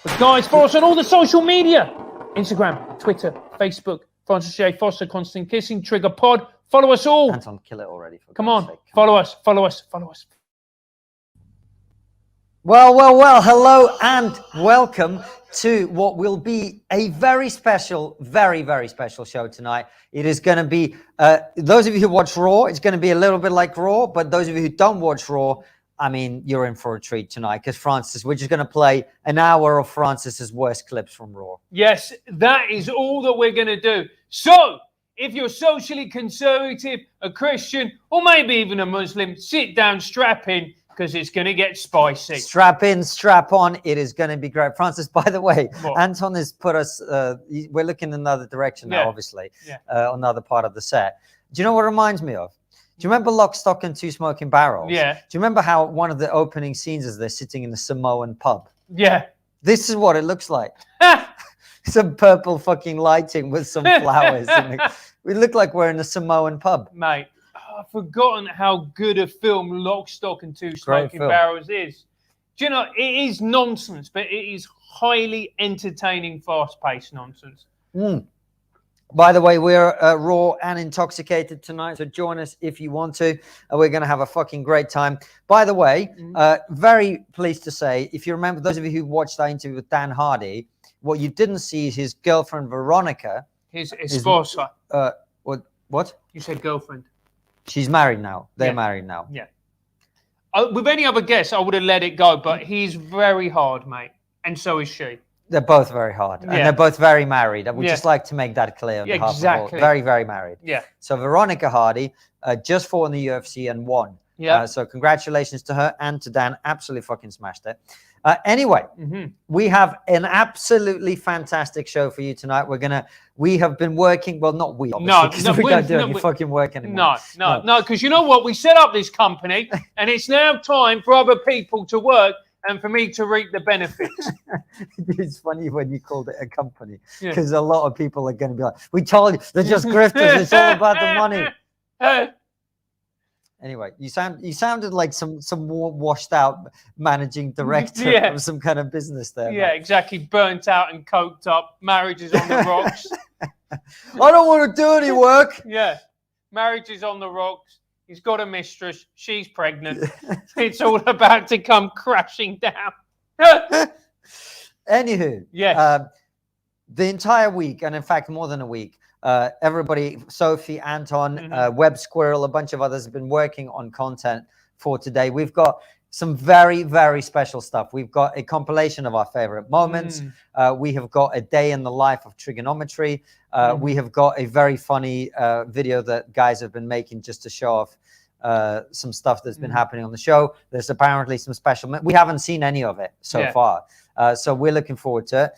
But guys, follow us on all the social media. Instagram, Twitter, Facebook, Francis J. Foster, Konstantin Kisin, Trigger Pod. Follow us all. Anton, kill it already. Come on, follow us. Well, hello and welcome to what will be a very special, very, very special show tonight. It is going to be, those of you who watch Raw, it's going to be a little bit like Raw, but those of you who don't watch Raw, I mean, you're in for a treat tonight because Francis, we're just going to play an hour of Francis's worst clips from Raw. Yes, that is all that we're going to do. So, if you're socially conservative, a Christian, or maybe even a Muslim, sit down, strap in, because it's going to get spicy. Strap in, strap on. It is going to be great. Francis, by the way, what? Anton has put us, we're looking in another direction now, obviously, another part of the set. Do you know what it reminds me of? Do you remember Lock, Stock and Two Smoking Barrels? Yeah. Do you remember how one of the opening scenes is they're sitting in the Samoan pub? Yeah. This is what it looks like. Some purple fucking lighting with some flowers. We look like we're in a Samoan pub. Mate, I've forgotten how good a film Lock, Stock and Two Smoking Barrels is. Do you know, it is nonsense, but it is highly entertaining, fast-paced nonsense. By the way, we're raw and intoxicated tonight, so join us if you want to. We're going to have a fucking great time. By the way, very pleased to say, if you remember, those of you who watched that interview with Dan Hardy, what you didn't see is his girlfriend, Veronica. His sponsor. What? You said girlfriend. She's married now. They're married now. Yeah. With any other guess, I would have let it go, but he's very hard, mate. And so is she. They're both very hard, and they're both very married. I would just like to make that clear on behalf of all. Very, very married. Yeah. So Veronica Hardy just fought in the UFC and won. Yeah. So congratulations to her and to Dan. Absolutely fucking smashed it. Anyway, we have an absolutely fantastic show for you tonight. We have been working. Well, not we, obviously, because we don't do any fucking work anymore. No, because you know what? We set up this company, and it's now time for other people to work and for me to reap the benefits. It's funny when you called it a company, because a lot of people are going to be like, we told you, they're just grifters. It's all about the money. Anyway, you sounded like some washed out managing director of some kind of business there. Yeah, exactly. Burnt out and coked up. Marriage is on the rocks. I don't want to do any work. Yeah, marriage is on the rocks. He's got a mistress. She's pregnant. It's all about to come crashing down. Anywho, the entire week, and in fact more than a week, everybody, Sophie, Anton, Web Squirrel, a bunch of others have been working on content for today. We've got some very, very special stuff. We've got a compilation of our favorite moments. We have got a day in the life of TRIGGERnometry. We have got a very funny video that guys have been making just to show off some stuff that's been happening on the show. There's apparently some special. We haven't seen any of it so far. So we're looking forward to it.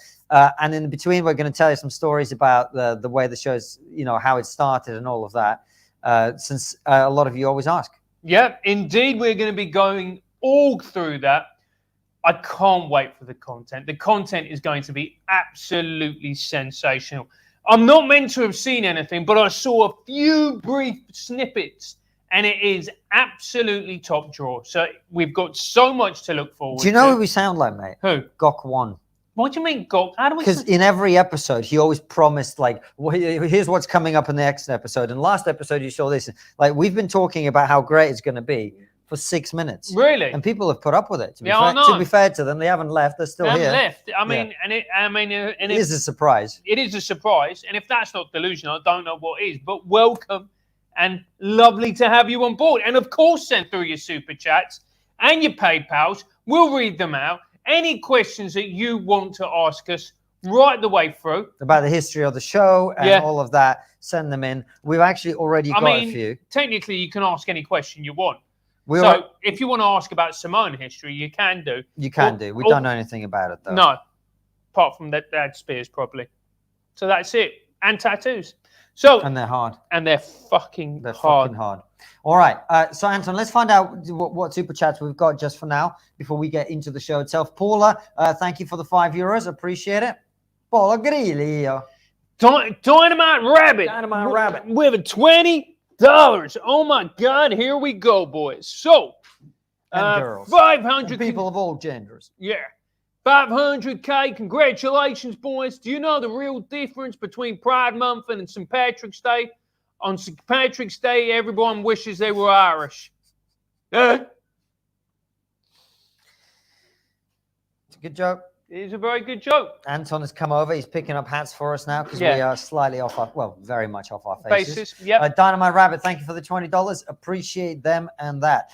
And in between, we're going to tell you some stories about the way the show's, how it started and all of that, since a lot of you always ask. Yeah, indeed. We're going to be going all through that. I can't wait for the content. The content is going to be absolutely sensational. I'm not meant to have seen anything, but I saw a few brief snippets, and it is absolutely top drawer. So we've got so much to look forward to. Do you know who we sound like, mate? Who? Gok One. What do you mean, Gok? How do we? Because in every episode, he always promised, like, well, here's what's coming up in the next episode. And last episode, you saw this. Like, we've been talking about how great it's going to be for 6 minutes. Really? And people have put up with it. To be fair to them, they haven't left. They're still here. Left. I mean, it is a surprise. It is a surprise. And if that's not delusional, I don't know what is. But welcome and lovely to have you on board. And of course, send through your super chats and your PayPals. We'll read them out. Any questions that you want to ask us right the way through about the history of the show and all of that, send them in. We've actually already got a few. Technically, you can ask any question you want. So if you want to ask about Samoan history, you can do. You can do. We don't know anything about it, though. No, apart from that dad spears probably. So that's it. And tattoos. And they're hard. And they're fucking hard. Fucking hard. All right. So, Anton, let's find out what super chats we've got just for now before we get into the show itself. Paula, thank you for the €5. Appreciate it. Paula Grillo. Dynamite Rabbit. Dynamite Rabbit. With a $20. Oh, my God. Here we go, boys. So, and girls. 500 and people of all genders. Yeah. 500K. Congratulations, boys. Do you know the real difference between Pride Month and St. Patrick's Day? On St. Patrick's Day, everyone wishes they were Irish. It's a good joke. It is a very good joke. Anton has come over. He's picking up hats for us now because Yeah. we are slightly off our, well, very much off our faces. Basis, yep. Dynamite Rabbit, thank you for the $20. Appreciate them and that.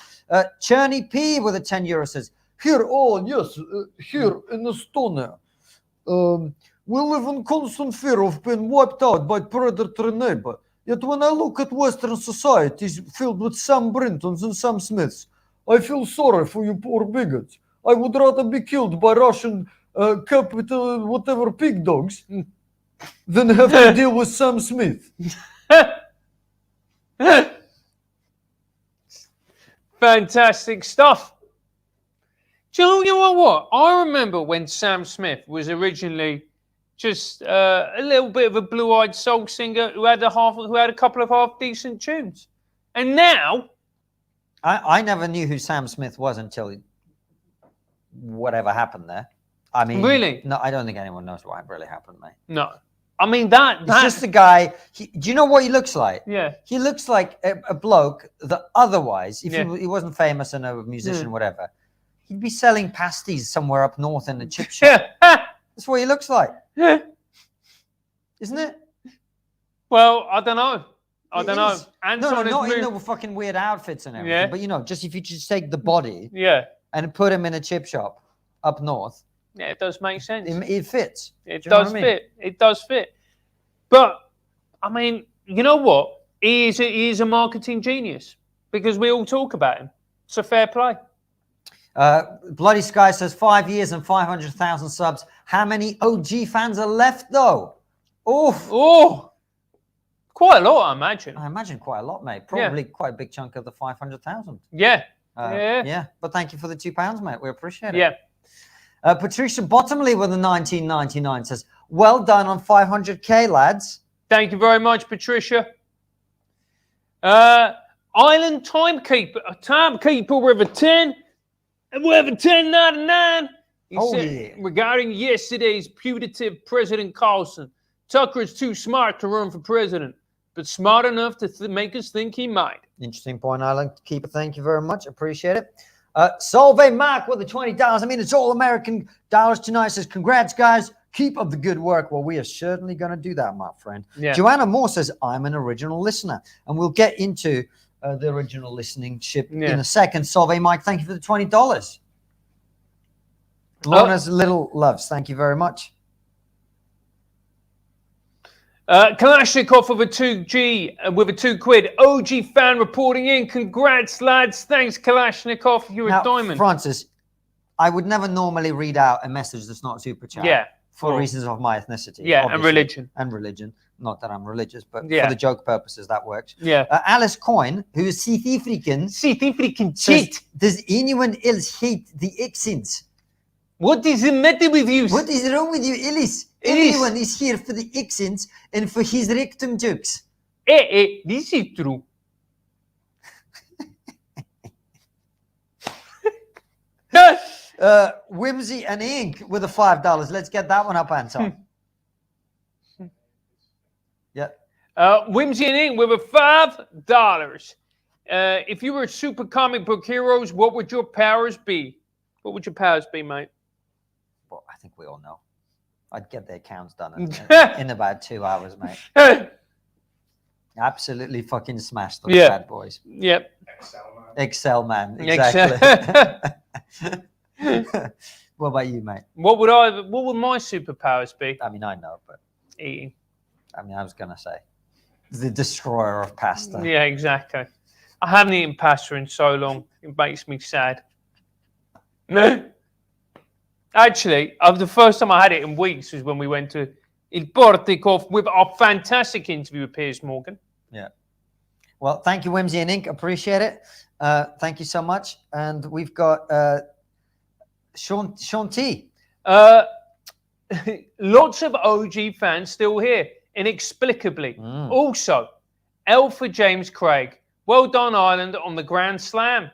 Cherney P with a €10 says, here in Estonia, we live in constant fear of being wiped out by predatory neighbor. Yet when I look at Western societies filled with Sam Brintons and Sam Smiths, I feel sorry for you poor bigots. I would rather be killed by Russian capital, whatever, pig dogs, than have to deal with Sam Smith. Fantastic stuff. Do you know what? I remember when Sam Smith was originally just a little bit of a blue-eyed soul singer who had a couple of half-decent tunes, and now I never knew who Sam Smith was until whatever happened there. I mean, really? No, I don't think anyone knows what really happened, mate. No, I mean that's just a guy. Do you know what he looks like? Yeah, he looks like a bloke that otherwise, if he wasn't famous and a musician, whatever, he'd be selling pasties somewhere up north in a chip shop. That's what he looks like. Yeah, isn't it? Well, I don't know. I don't know. No, not in the fucking weird outfits and everything. Yeah. But you know, just if you just take the body, and put him in a chip shop up north. Yeah, it does make sense. It fits. It does fit. It does fit. But I mean, you know what? He is a marketing genius because we all talk about him. It's a fair play. Bloody Sky says 5 years and 500,000 subs. How many OG fans are left though? Oh, quite a lot, I imagine. I imagine quite a lot, mate. Probably quite a big chunk of the 500,000. Yeah. Yeah. But thank you for the £2, mate. We appreciate it. Yeah. Patricia Bottomley with the 1999 says, well done on 500K, lads. Thank you very much, Patricia. Island Timekeeper with a 10. And we have a 10.99. He said, regarding yesterday's putative President Carlson, Tucker is too smart to run for president, but smart enough to make us think he might. Interesting point, Island Keeper. Thank you very much. Appreciate it. Solveig Mark with the $20. I mean, it's all American dollars tonight. Says, congrats, guys. Keep up the good work. Well, we are certainly going to do that, my friend. Yeah. Joanna Moore says, I'm an original listener. And we'll get into the original listening ship in a second. Solveig Mike, thank you for the $20. Lorna's Little Loves, thank you very much. Kalashnikov with a 2G, with a £2. OG fan reporting in. Congrats, lads. Thanks, Kalashnikov. You're a diamond. Francis, I would never normally read out a message that's not super chat. Yeah. For reasons of my ethnicity. Yeah, obviously. And religion. Not that I'm religious, but for the joke purposes, that works. Yeah. Alice Coyne, who is South African. Cheat. Does anyone else hate the accents? What is the matter with you? What is wrong with you, Ellis? Everyone is here for the accents and for his rectum jokes. This is true. Whimsy and Ink with the $5. Let's get that one up, Anton. Yeah. Whimsy and Ink with a $5. If you were super comic book heroes, what would your powers be? What would your powers be, mate? Well, I think we all know. I'd get the accounts done in about 2 hours, mate. Absolutely fucking smash those bad boys. Yep. Excel man. Exactly. What about you, mate? What would my superpowers be? I mean, I know, but eating. I mean, I was gonna say the destroyer of pasta. Yeah, exactly. I haven't eaten pasta in so long. It makes me sad. No. Actually, the first time I had it in weeks was when we went to Il Portico with our fantastic interview with Piers Morgan. Yeah. Well, thank you, Whimsy and Ink. Appreciate it. Thank you so much. And we've got Sean T. Lots of OG fans still here, inexplicably. Also, L for James Craig. Well done, Ireland, on the Grand Slam.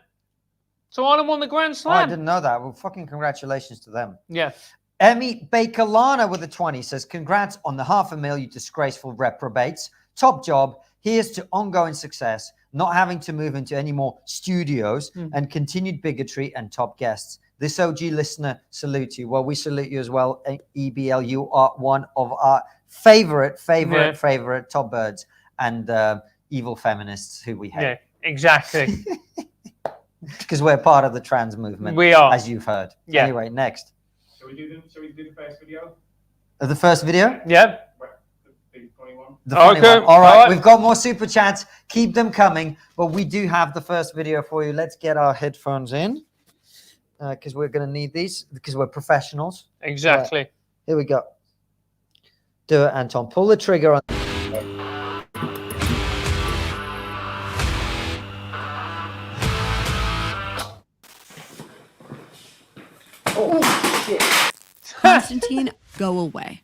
So Ireland won the Grand Oh, Slam. I didn't know that. Well, fucking congratulations to them. Yeah. Emmy Bakerlana with a 20 says, congrats on the $500,000, you disgraceful reprobates. Top job. Here's to ongoing success, not having to move into any more studios, and continued bigotry and top guests. This OG listener salutes you. Well, we salute you as well, EBL. You are one of our favorite top birds and evil feminists who we hate. Yeah, exactly. Because we're part of the trans movement. We are. As you've heard. Yeah. Anyway, next. Shall we do the first video? The first video? Yeah. The funny one. The funny Okay. one. All right, we've got more super chats. Keep them coming, but we do have the first video for you. Let's get our headphones in because we're going to need these because we're professionals. Exactly. Right. Here we go. Do it, Anton. Pull the trigger on. Oh, shit. Konstantin, go away.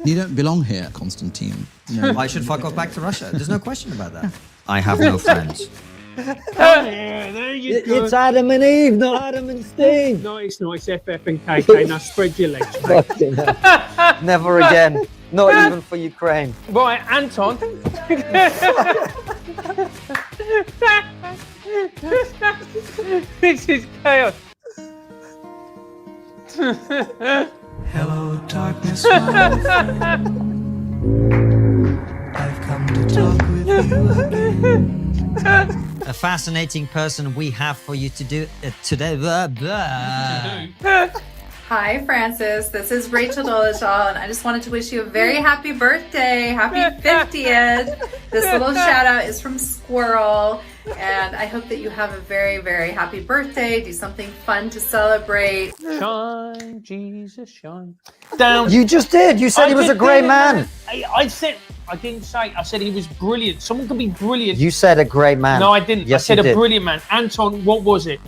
You don't belong here, Konstantin. I should fuck off back to Russia. There's no question about that. I have no friends. Yeah, there you go. It's Adam and Eve, not Adam and Steve. No, it's not. It's FF and KK. Now spread your legs, mate. Fucking hell. Never again. Not even for Ukraine. Right, Anton. This is chaos. Hello, darkness, my friend. I've come to talk with you again. A fascinating person we have for you to do today. Hi, Francis. This is Rachel Dolezal, and I just wanted to wish you a very happy birthday. Happy 50th. This little shout out is from Squirrel, and I hope that you have a very, very happy birthday. Do something fun to celebrate. Shine, Jesus, shine. Down. You just did. You said he was a great man. I said, I didn't say, I said he was brilliant. Someone can be brilliant. You said a great man. No, I didn't. Yes, I said you a did. brilliant man. Anton, what was it?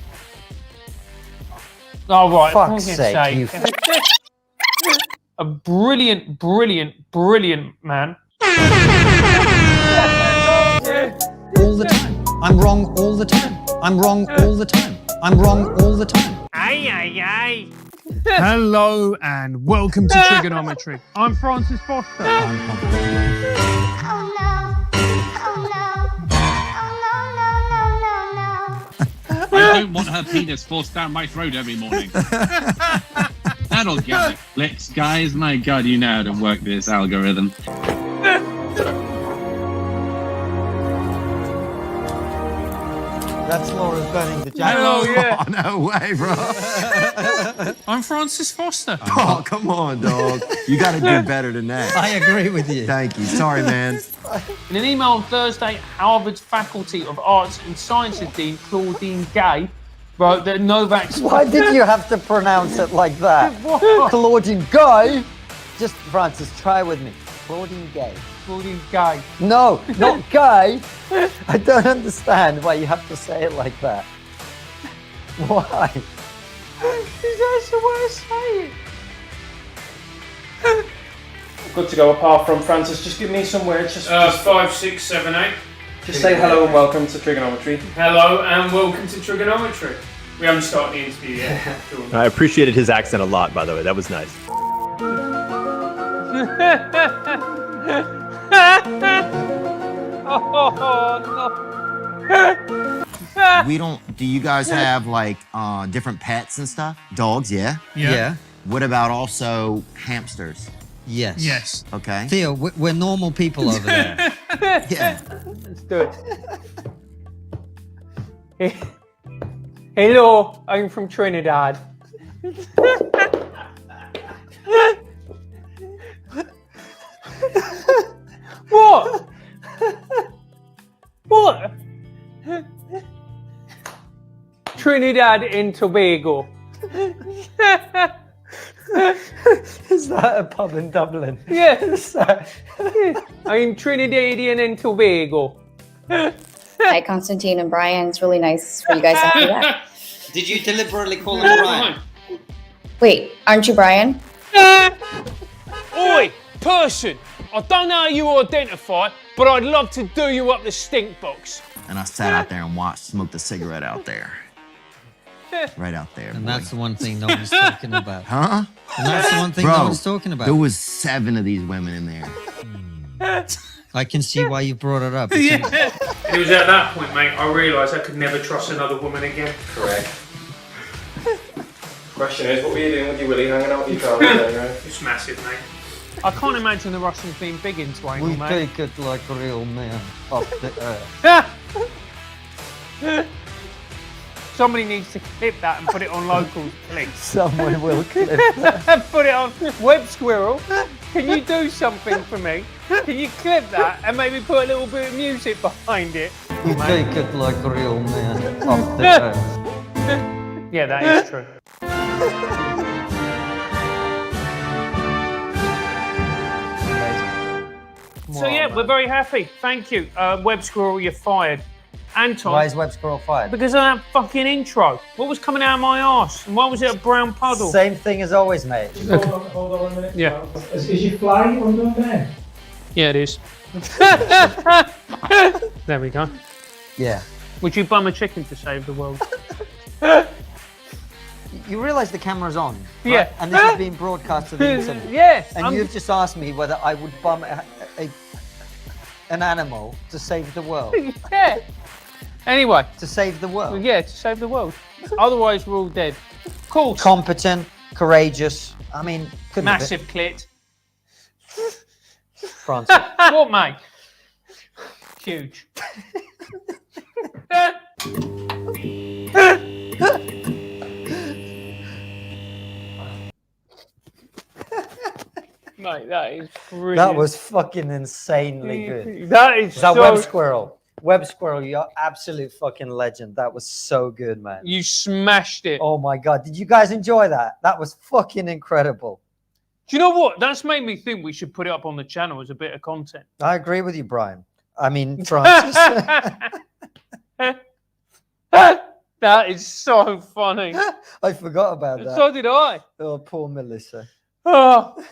Oh, right. Fuck's sake, you A brilliant, brilliant, brilliant man. all the time. I'm wrong all the time. I'm wrong all the time. I'm wrong all the time. Aye, aye, aye. Hello and welcome to Trigonometry. I'm Francis Foster. Oh no, oh no, oh no, no, no, no, no. I don't want her penis forced down my throat every morning. That'll get it. Flicks, guys. My God, you know how to work this algorithm. That's Laura's burning the jacket. Hello, yeah. Oh, no way, bro. I'm Francis Foster. Oh, come on, dog. You got to do better than that. I agree with you. Thank you. Sorry, man. In an email on Thursday, Harvard's Faculty of Arts and Sciences Dean Claudine Gay wrote that Novak's... Why did you have to pronounce it like that? Claudine Gay? Just, Francis, try with me. Claudine Gay. Claudine Gay. No, not gay. I don't understand why you have to say it like that. Why? That's the way I say it. Good to go. Apart from Francis, just give me some words. Just 5, 6, 7, 8. just say hello and welcome to Trigonometry. Hello and welcome to Trigonometry. We haven't started the interview yet. I appreciated his accent a lot, by the way. That was nice. We don't. Do you guys have like different pets and stuff? Dogs, yeah. Yeah. What about also hamsters? Yes. Yes. Okay. Theo, we're normal people over there. Yeah. Let's do it. Hello, I'm from Trinidad. What? What? Trinidad and Tobago. Is that a pub in Dublin? Yes. I'm Trinidadian and Tobago. Hi, Konstantin and Brian. It's really nice for you guys to do that. Did you deliberately call him Brian? Wait, aren't you Brian? Oi, person! I don't know how you identify, but I'd love to do you up the stink box. And I sat out there and watched, smoked a cigarette out there. Right out there. And boy. that's the one thing no one's talking about. Huh? And that's the one thing Bro, no one's talking about. There was 7 of these women in there. I can see why you brought it up. Yeah. And it was at that point, mate, I realised I could never trust another woman again. Correct. Question is, what were you doing with your Willie hanging out with your car all day, right? It's massive, mate. I can't imagine the Russians being big into anal, We mate. take it like real men of the earth. Somebody needs to clip that and put it on locals, please. Someone will clip that. Put it on Web Squirrel. Can you do something for me? Can you clip that and maybe put a little bit of music behind it? We take it like real men of the earth. Yeah, that is true. So yeah, we're very happy. Thank you. Web Squirrel, you're fired. Anton. Why is Web Squirrel fired? Because of that fucking intro. What was coming out of my arse? And why was it a brown puddle? Same thing as always, mate. Hold on a minute. Yeah. Is your fly under there? Yeah, it is. There we go. Yeah. Would you bum a chicken to save the world? You realise the camera's on, right? Yeah. And this is being broadcast to the internet. Yes. And you've just asked me whether I would bum an animal to save the world. Yeah. Anyway. To save the world. Yeah, to save the world. Otherwise, we're all dead. Of course. Competent, courageous. I mean, massive clit. Francis. What, mate? Huge. Mate, that is brilliant. That was fucking insanely good. That is that so... Web Squirrel. Web Squirrel, you're absolute fucking legend. That was so good, man. You smashed it. Oh my God. Did you guys enjoy that? That was fucking incredible. Do you know what? That's made me think we should put it up on the channel as a bit of content. I agree with you, Brian. I mean, Francis. That is so funny. I forgot about that. So did I. Oh, poor Melissa. Oh.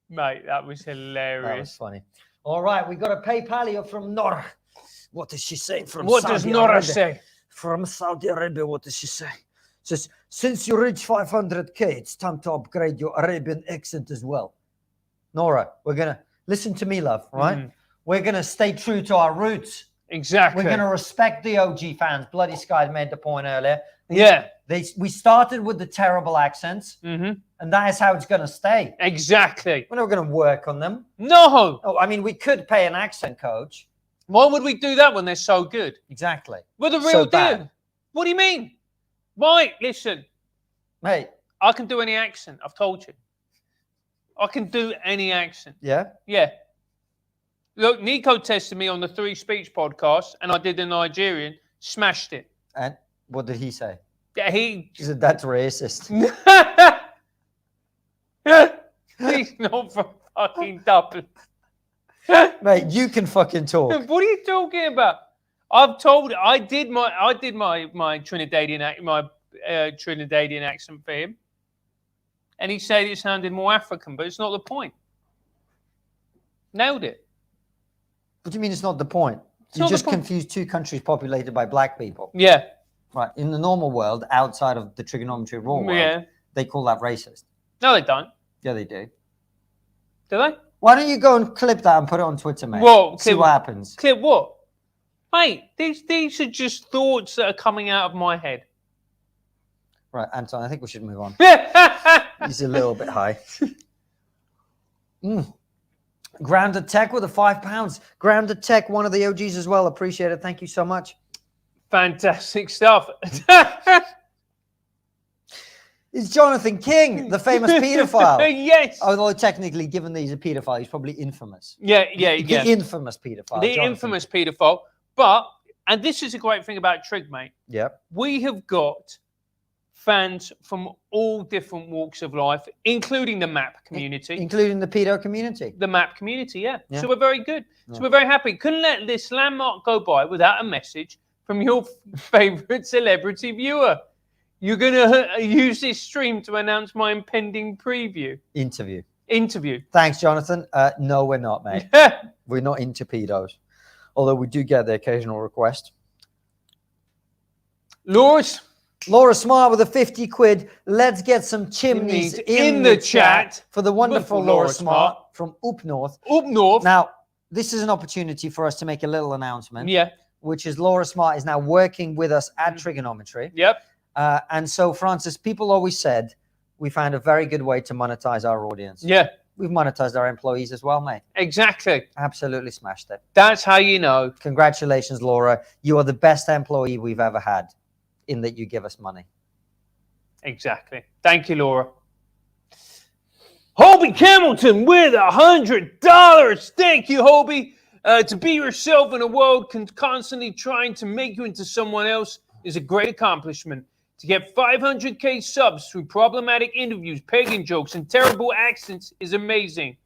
Mate, that was hilarious. That was funny. All right, we got a PayPal here from Nora. What does she say from What Saudi does Nora Arabia? say? From Saudi Arabia, what does she say? Says, since you reach 500K, it's time to upgrade your Arabian accent as well. Nora, we're going to listen to me, love, right? We're going to stay true to our roots. Exactly. We're going to respect the OG fans. Bloody Sky made the point earlier. Yeah. We started with the terrible accents, and that is how it's going to stay. Exactly. We're not going to work on them. No. Oh, I mean, we could pay an accent coach. Why would we do that when they're so good? Exactly. We're the real So deal. bad. What do you mean? Right, listen. Mate. I can do any accent. I've told you. I can do any accent. Yeah? Yeah. Look, Nico tested me on the 3 Speech podcast, and I did the Nigerian, smashed it. And what did he say? Yeah, He said, that's racist. He's not from fucking Dublin. Mate, you can fucking talk. What are you talking about? I've told. I did my Trinidadian Trinidadian accent for him, and he said it sounded more African, but it's not the point. Nailed it. What do you mean it's not the point? You just confused 2 countries populated by black people. Yeah. Right. In the normal world, outside of the trigonometry raw world, they call that racist. No, they don't. Yeah, they do. Do they? Why don't you go and clip that and put it on Twitter, mate? Well, see what happens. Clip what? Mate, these are just thoughts that are coming out of my head. Right, Anton, I think we should move on. He's a little bit high. Grounded Tech with the £5. Grounded Tech, one of the OGs as well. Appreciate it. Thank you so much. Fantastic stuff. It's Jonathan King, the famous paedophile. Yes. Although technically, given that he's a paedophile, he's probably infamous. Yeah. The infamous paedophile. The infamous paedophile. But, and this is a great thing about Trig, mate. Yeah. We have got fans from all different walks of life, including the MAP community. Including the pedo community. The MAP community, yeah. Yeah. So we're very good. Yeah. So we're very happy. Couldn't let this landmark go by without a message from your favorite celebrity viewer. You're going to use this stream to announce my impending preview. Interview. Thanks, Jonathan. No, we're not, mate. We're not into pedos. Although we do get the occasional request. Laura Smart with a 50 quid. Let's get some chimneys in the chat for the wonderful Laura Smart from Up North. Up North. Now, this is an opportunity for us to make a little announcement. Yeah. Which is Laura Smart is now working with us at TRIGGERnometry. Yep. And so, Francis, people always said we found a very good way to monetize our audience. Yeah. We've monetized our employees as well, mate. Exactly. Absolutely smashed it. That's how you know. Congratulations, Laura. You are the best employee we've ever had in that you give us money. Exactly. Thank you, Laura. Hobie Hamilton with $100. Thank you, Hobie. To be yourself in a world constantly trying to make you into someone else is a great accomplishment. To get 500k subs through problematic interviews, pagan jokes, and terrible accents is amazing.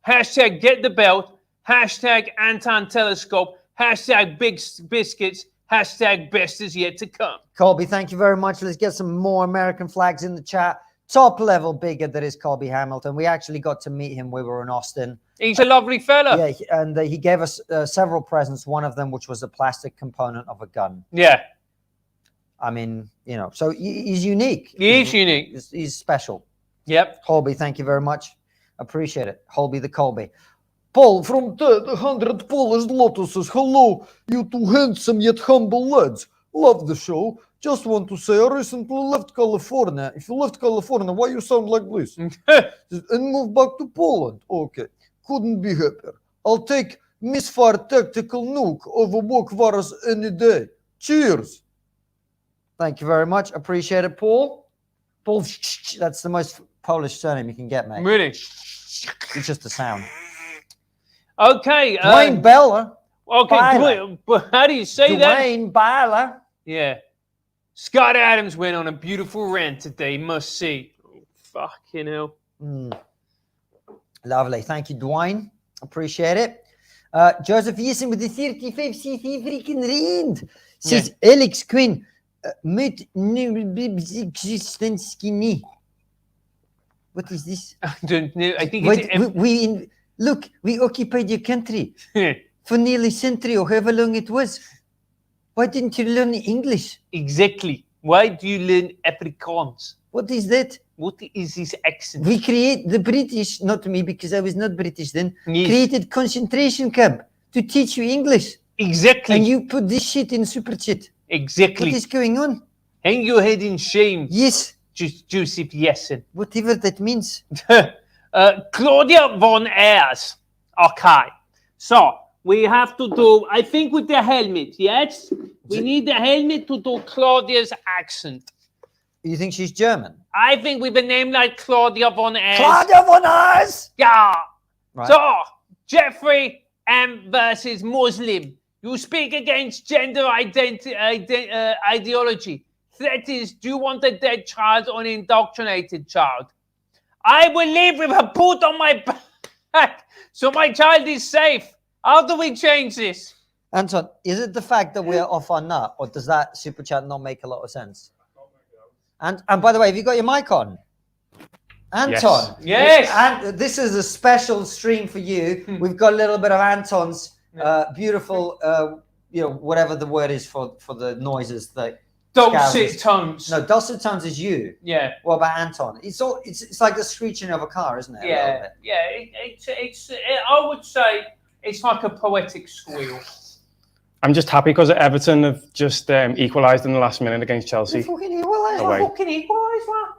Hashtag get the belt. Hashtag Anton Telescope. Hashtag big biscuits. Hashtag best is yet to come. Colby, thank you very much. Let's get some more American flags in the chat. Top level bigot that is Colby Hamilton. We actually got to meet him. We were in Austin. He's a lovely fella. Yeah, and he gave us several presents. One of them, which was a plastic component of a gun. Yeah. I mean, you know, so he's unique. He is unique. He's special. Yep. Colby, thank you very much. Appreciate it. Colby the Colby. Paul from the 100 Polish Lotus says, hello, you two handsome yet humble lads. Love the show. Just want to say I recently left California. If you left California, why you sound like this? And moved back to Poland. Okay. Couldn't be happier. I'll take Misfire Tactical Nuke over Bokvaras any day. Cheers. Thank you very much. Appreciate it, Paul. Paul, that's the most Polish surname you can get, mate. Really? It's just a sound. Okay. Dwayne Bella. Okay, but how do you say that? Dwayne Bella. Yeah. Scott Adams went on a beautiful rant today. Must see. Oh, fucking hell. Lovely. Thank you, Dwayne. Appreciate it. Joseph Eason with the 35cc freaking rand says, Alex Quinn, what is this? I don't know. I think look, we occupied your country for nearly a century or however long it was. Why didn't you learn English? Exactly. Why do you learn Afrikaans? What is that? What is this accent? We create the British, not me because I was not British then, created concentration camp to teach you English. Exactly. And you put this shit in super chat. Exactly. What is going on? Hang your head in shame. Yes. Joseph Jessen. Whatever that means. Claudia von Ayers. Okay. So, we have to do, I think with the helmet, yes? We need the helmet to do Claudia's accent. You think she's German? I think with a name like Claudia von Ayers. Claudia von Ayers! Yeah. Right. So, Jeffrey M versus Muslim. You speak against gender ideology. Threat is, do you want a dead child or an indoctrinated child? I will live with a boot on my back so my child is safe. How do we change this? Anton, is it the fact that we're off our nut, or does that super chat not make a lot of sense? And by the way, have you got your mic on? Anton. Yes. And this is a special stream for you. We've got a little bit of Anton's beautiful, whatever the word is for the noises that. Dulcet tones. No, dulcet tones is you. Yeah. What about Anton? It's like the screeching of a car, isn't it? Yeah. Yeah. I would say it's like a poetic squeal. I'm just happy because Everton have just equalised in the last minute against Chelsea. Fucking equalised. Fucking equalised, man.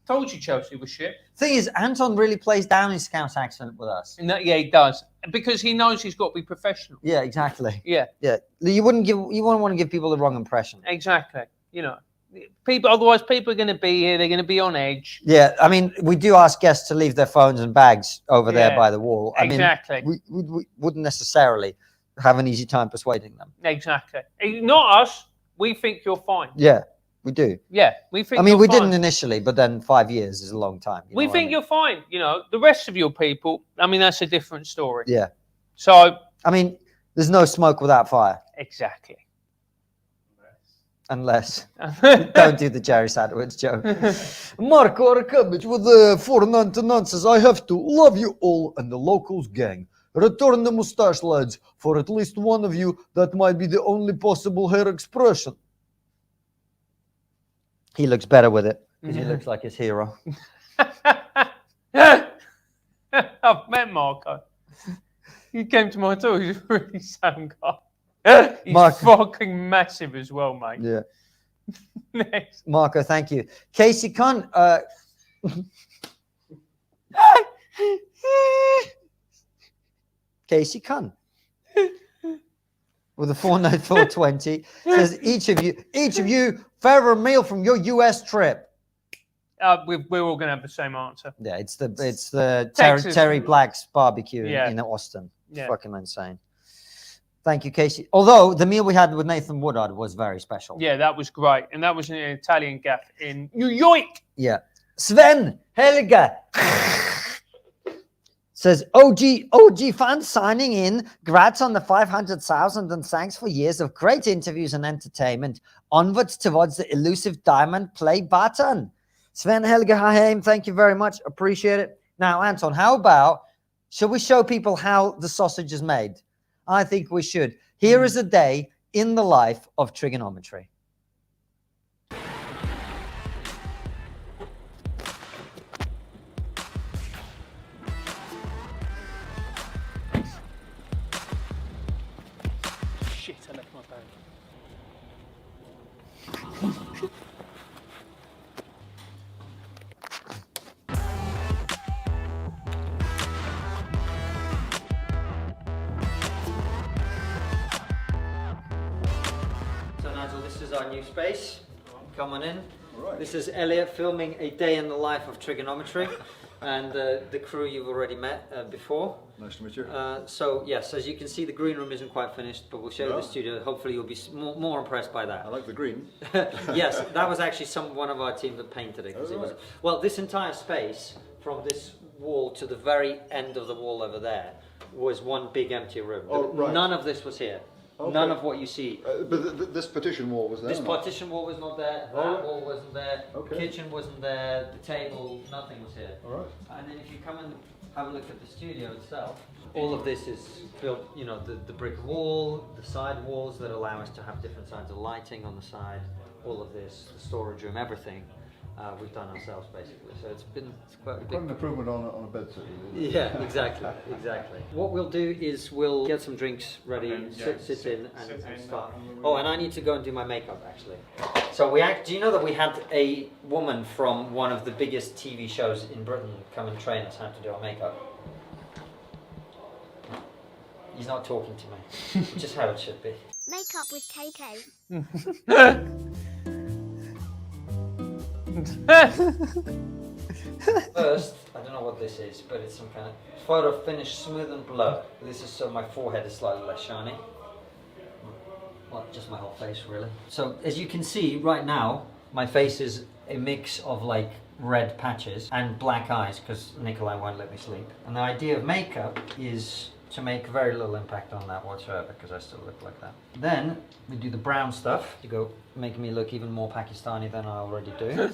Told you Chelsea was shit. Thing is, Anton really plays down his Scouse accent with us. No, yeah, he does, because he knows he's got to be professional. Yeah, exactly. Yeah. You wouldn't want to give people the wrong impression. Exactly. You know, otherwise people are going to be here. They're going to be on edge. Yeah, I mean, we do ask guests to leave their phones and bags over there by the wall. Exactly. I mean, we wouldn't necessarily have an easy time persuading them. Exactly. Not us. We think you're fine. Yeah. We do. Yeah, we think. I mean, we fine. didn't initially, but then 5 years is a long time. We think you're fine. You know, the rest of your people. I mean, that's a different story. Yeah. So. I mean, there's no smoke without fire. Exactly. Unless. Don't do the Jerry Sadowitz joke. Marco Arkabich with the 499 says, I have to love you all and the locals gang. Return the mustache, lads. For at least one of you, that might be the only possible hair expression. He looks better with it because he looks like his hero. I've met Marco. He came to my tour. He's a really sound guy. He's fucking massive as well, mate. Yeah. Next. Marco, thank you. Casey Kun. Casey Kun. With a 420 says each of you favor a meal from your US trip. We're all going to have the same answer. Yeah, it's the Texas. Terry Black's barbecue in Austin. It's fucking insane. Thank you, Casey. Although the meal we had with Nathan Woodard was very special. Yeah, that was great. And that was an Italian gaff in New York. Yeah. Sven Helga says, OG fans signing in. Grats on the 500,000 and thanks for years of great interviews and entertainment. Onwards towards the elusive diamond play button. Sven Helga Haheim, thank you very much. Appreciate it. Now, Anton, how about, shall we show people how the sausage is made? I think we should. Here is a day in the life of trigonometry. Shit, I left my bag. So Nigel, this is our new space. Come on in. This is Elliot filming a day in the life of trigonometry, and the crew you've already met before. Nice to meet you. So yes, as you can see, the green room isn't quite finished, but we'll show you the studio. Hopefully you'll be more impressed by that. I like the green. Yes, that was actually one of our team that painted it. It was, well, this entire space, from this wall to the very end of the wall over there, was one big empty room. None of this was here. Okay. None of what you see. But this partition wall was there? This partition wall was not there, that wall wasn't there, kitchen wasn't there, the table, nothing was here. All right. And then if you come and have a look at the studio itself, all of this is built, you know, the brick wall, the side walls that allow us to have different kinds of lighting on the side, all of this, the storage room, everything. We've done ourselves basically, so it's quite a big... Quite an improvement on a bed set. Yeah, exactly. What we'll do is we'll get some drinks ready, sit in and start. Oh, and I need to go and do my makeup actually. So do you know that we had a woman from one of the biggest TV shows in Britain come and train us how to do our makeup? He's not talking to me, which is how it should be. Makeup with KK. First, I don't know what this is, but it's some kind of photo finish smooth and blur. This is so my forehead is slightly less shiny. Well, just my whole face really. So as you can see right now, my face is a mix of like red patches and black eyes because Nikolai won't let me sleep. And the idea of makeup is to make very little impact on that whatsoever because I still look like that. Then we do the brown stuff to go make me look even more Pakistani than I already do.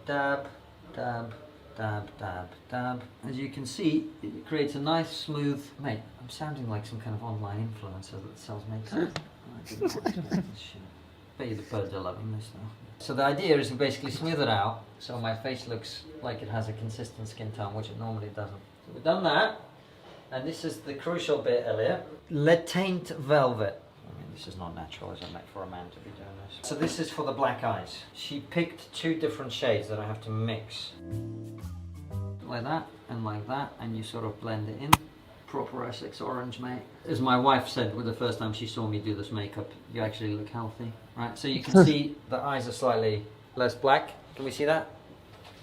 Dab, dab, dab, dab, dab. As you can see, it creates a nice smooth... Mate, I'm sounding like some kind of online influencer that sells makeup. Bet you the birds are loving this now. So the idea is to basically smooth it out so my face looks like it has a consistent skin tone, which it normally doesn't. So we've done that. And this is the crucial bit, Elliot. Le Teint Velvet. I mean, this is not natural, is it, mate, for a man to be doing this? So this is for the black eyes. She picked 2 different shades that I have to mix. Like that, and you sort of blend it in. Proper Essex orange, mate. As my wife said with the first time she saw me do this makeup, you actually look healthy. Right, so you can see the eyes are slightly less black. Can we see that?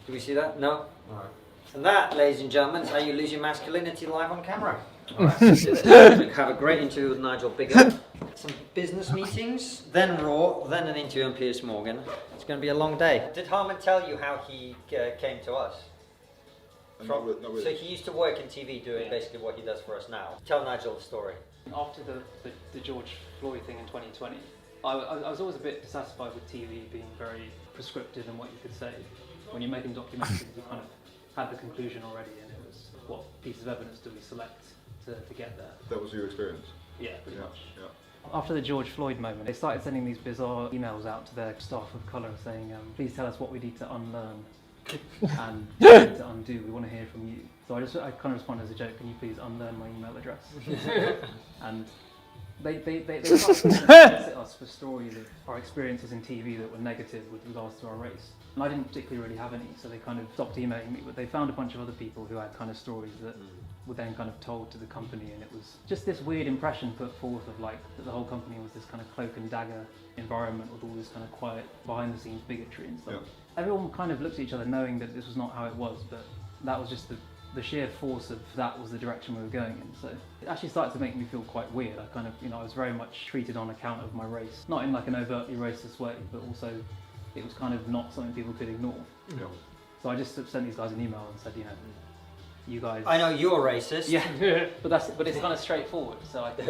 Do we see that? No? Alright. And that, ladies and gentlemen, is how you lose your masculinity live on camera. All right, have a great interview with Nigel Bigger. Some business meetings, then Raw, then an interview on Piers Morgan. It's going to be a long day. Did Harman tell you how he came to us? Not really. So he used to work in TV doing basically what he does for us now. Tell Nigel the story. After the George Floyd thing in 2020, I was always a bit dissatisfied with TV being very prescriptive in what you could say. When you're making documentaries, you kind of had the conclusion already, and it was what pieces of evidence do we select to get there. That was your experience? Yeah, pretty much. Yeah. After the George Floyd moment, they started sending these bizarre emails out to their staff of colour saying, please tell us what we need to unlearn and what we need to undo. We want to hear from you. So I kind of responded as a joke, can you please unlearn my email address? And they started to solicit us for stories of our experiences in TV that were negative with regards to our race. And I didn't particularly really have any, so they kind of stopped emailing me, but they found a bunch of other people who had kind of stories that were then kind of told to the company, and it was just this weird impression put forth of like that the whole company was this kind of cloak and dagger environment with all this kind of quiet behind the scenes bigotry and stuff. Yeah. Everyone kind of looked at each other knowing that this was not how it was, but that was just the sheer force of that was the direction we were going in. So it actually started to make me feel quite weird. I kind of, I was very much treated on account of my race, not in like an overtly racist way, but also it was kind of not something people could ignore. Yeah. So I just sent these guys an email and said, you guys. I know you're racist. Yeah, but it's kind of straightforward. So I think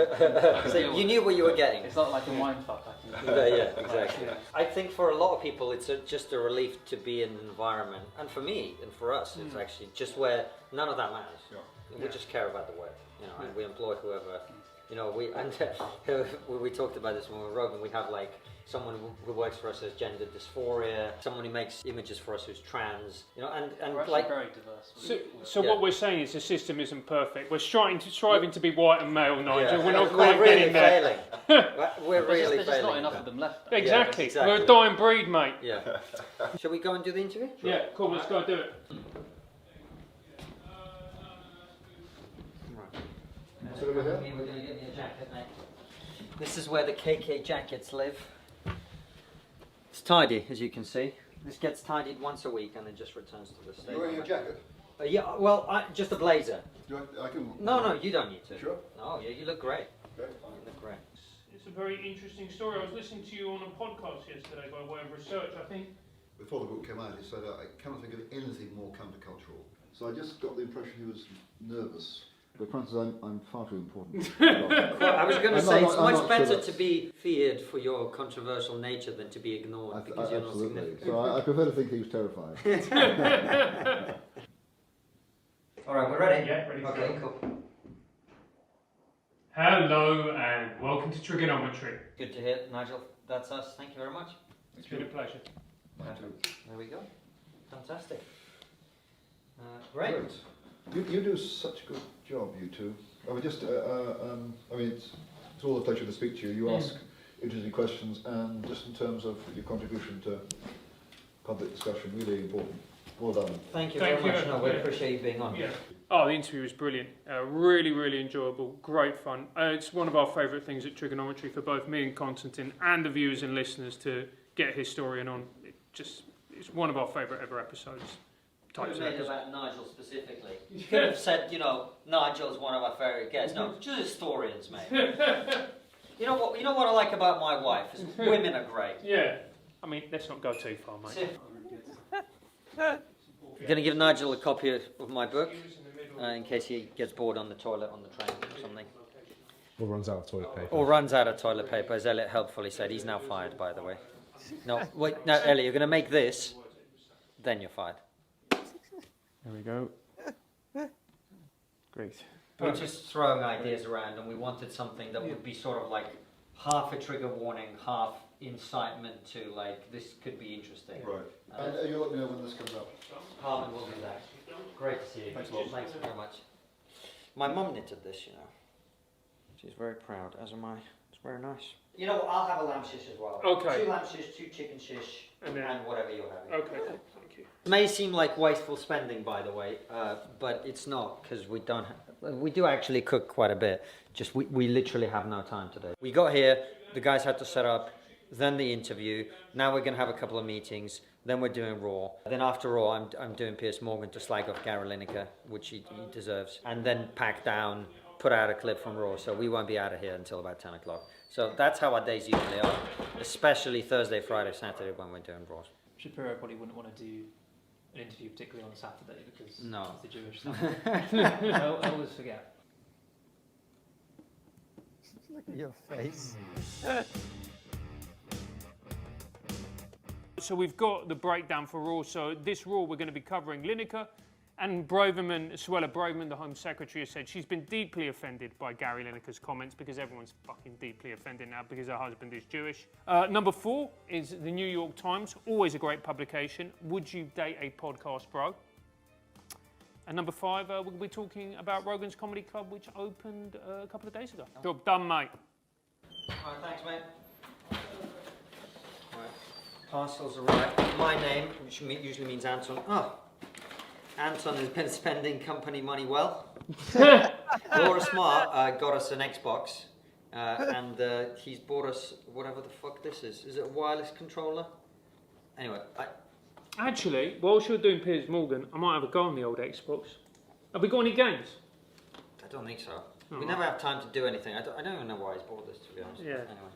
so you knew what you were getting. It's not like a wine fuck. Yeah, exactly. Yeah. I think for a lot of people, it's just a relief to be in an environment, and for me and for us, it's actually just where none of that matters. Yeah. We just care about the work, and we employ whoever. We talked about this when we were roving. We have like someone who works for us as gender dysphoria, someone who makes images for us who's trans, and we're like very diverse. So what we're saying is the system isn't perfect. We're striving to be white and male, Nigel. Yeah. We're not quite getting there. We're really failing. There's just not enough of them left. Exactly. Yeah, exactly. We're a dying breed, mate. Yeah. Shall we go and do the interview? Sure. Yeah, cool. Let's go do it. Sit over here. We're going to get me a jacket, mate. This is where the KK jackets live. It's tidy, as you can see. This gets tidied once a week and then just returns to the state. You're wearing a jacket? Yeah, well, just a blazer. I can... No, you don't need to. Sure? No, yeah, you look great. Okay. You look great. It's a very interesting story. I was listening to you on a podcast yesterday by way of research, I think. Before the book came out, he said, I cannot think of anything more countercultural. So I just got the impression he was nervous. But Francis, I'm far too important. I was going to say, it's much better to be feared for your controversial nature than to be ignored because you're not significant. So I prefer to think he was terrified. All right, we're ready? Yeah, ready. Okay, cool. Hello and welcome to Trigonometry. Good to hear, Nigel. That's us. Thank you very much. It's been a pleasure. There we go. Fantastic. Great. You do such a good job, you two. I mean, it's all a pleasure to speak to you. You ask interesting questions, and just in terms of your contribution to public discussion, really important. Well done. Thank you very much. No, we appreciate you being on. Yeah. Oh, the interview was brilliant. Really, really enjoyable. Great fun. It's one of our favourite things at Trigonometry for both me and Konstantin and the viewers and listeners to get a historian on. It's one of our favourite ever episodes. You could have made it about Nigel specifically. You could have said, Nigel's one of our favourite guests. No, just historians, mate. You know what I like about my wife is women are great. Yeah. I mean, let's not go too far, mate. I'm going to give Nigel a copy of my book in case he gets bored on the toilet on the train or something. Or runs out of toilet paper. Or runs out of toilet paper, as Elliot helpfully said. He's now fired, by the way. No, wait, no, Elliot, you're going to make this, then you're fired. There we go. Great. We're just throwing ideas around, and we wanted something that would be sort of like half a trigger warning, half incitement to like, this could be interesting. Right. And you'll let me know when this comes up. Harman will do that. Great to see you. Thanks very much. My mum knitted this, She's very proud, as am I. It's very nice. I'll have a lamb shish as well. Okay. 2 lamb shish, 2 chicken shish, and whatever you're having. Okay, thank you. It may seem like wasteful spending, by the way, but it's not, because we do actually cook quite a bit. Just we literally have no time today. We got here, the guys had to set up, then the interview. Now we're going to have a couple of meetings. Then we're doing Raw. Then after Raw, I'm doing Piers Morgan to slag off Gary Lineker, which he deserves. And then pack down, put out a clip from Raw. So we won't be out of here until about 10 o'clock. So that's how our days usually are, especially Thursday, Friday, Saturday when we're doing Raw. Shapiro probably wouldn't want to do an interview particularly on Saturday because it's the Jewish Saturday. I always forget. Look at your face. So we've got the breakdown for Raw. So this Raw we're going to be covering Lineker, And Suella Braverman, the Home Secretary, has said she's been deeply offended by Gary Lineker's comments because everyone's fucking deeply offended now because her husband is Jewish. Number 4 is the New York Times, always a great publication. Would you date a podcast bro? And number 5, we'll be talking about Rogan's Comedy Club, which opened a couple of days ago. Job done, mate. All right, thanks, mate. All right. Parcels arrived. My name, which usually means Anton. Oh, Anton has been spending company money well. Laura Smart got us an Xbox, and he's bought us whatever the fuck this is. Is it a wireless controller? Anyway, Actually, whilst you're doing Piers Morgan, I might have a go on the old Xbox. Have we got any games? I don't think so. We never have time to do anything. I don't even know why he's bought this, to be honest. Yeah. Anyway.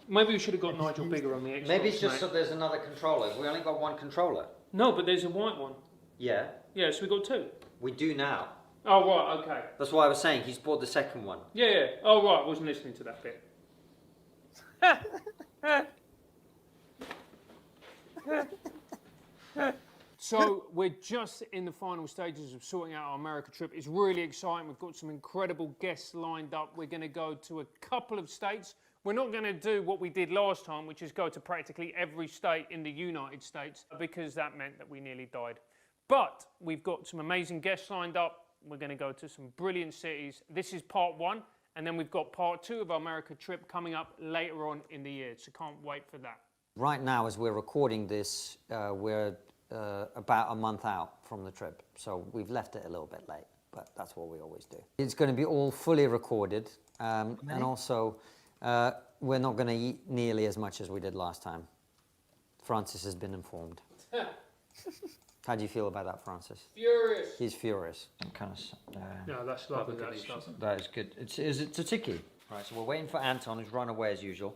Maybe we should have got Nigel bigger on the Xbox. Maybe it's just that there's another controller. We only got one controller. No, but there's a white one. Yeah. Yeah, so we got 2. We do now. Oh, right, okay. That's why I was saying he's bought the second one. Yeah, yeah. Oh, right, I wasn't listening to that bit. So we're just in the final stages of sorting out our America trip. It's really exciting. We've got some incredible guests lined up. We're going to go to a couple of states. We're not going to do what we did last time, which is go to practically every state in the United States, because that meant that we nearly died. But we've got some amazing guests lined up. We're going to go to some brilliant cities. This is part 1, and then we've got part 2 of our America trip coming up later on in the year, so can't wait for that. Right now, as we're recording this, we're about a month out from the trip, so we've left it a little bit late, but that's what we always do. It's going to be all fully recorded, and also we're not going to eat nearly as much as we did last time. Francis has been informed. How do you feel about that, Francis? Furious. He's furious. I'm kind of. No, that's lovely. That's lovely. That is good. It's a ticky. Right, so we're waiting for Anton, who's run away as usual.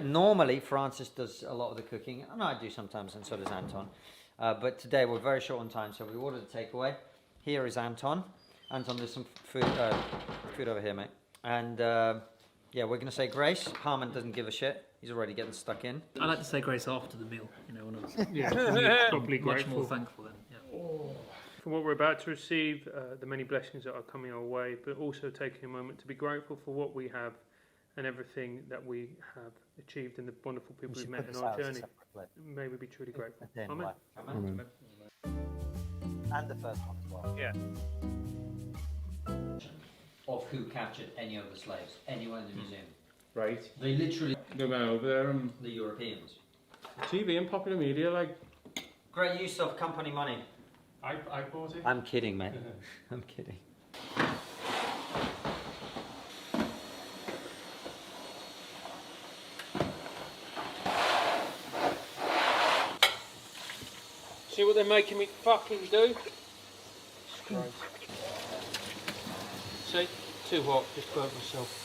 Normally, Francis does a lot of the cooking, and I do sometimes, and so does Anton. But today we're very short on time, so we ordered a takeaway. Here is Anton. Anton, there's some food over here, mate. And yeah, we're going to say grace. Harmon doesn't give a shit. He's already getting stuck in. I like to say grace after the meal, you know, when I'm probably much grateful. more thankful then. Yeah. For what we're about to receive, the many blessings that are coming our way, but also taking a moment to be grateful for what we have and everything that we have achieved and the wonderful people we've met in our journey. May we be truly grateful. Amen. Amen. And the first one as well. Yeah. Of who captured any of the slaves, anywhere in the museum. Right. They literally. They went over there and. The Europeans. TV and popular media, like. Great use of company money. I bought it. I'm kidding, mate. I'm kidding. See what they're making me fucking do? See? Too hot, just burnt myself.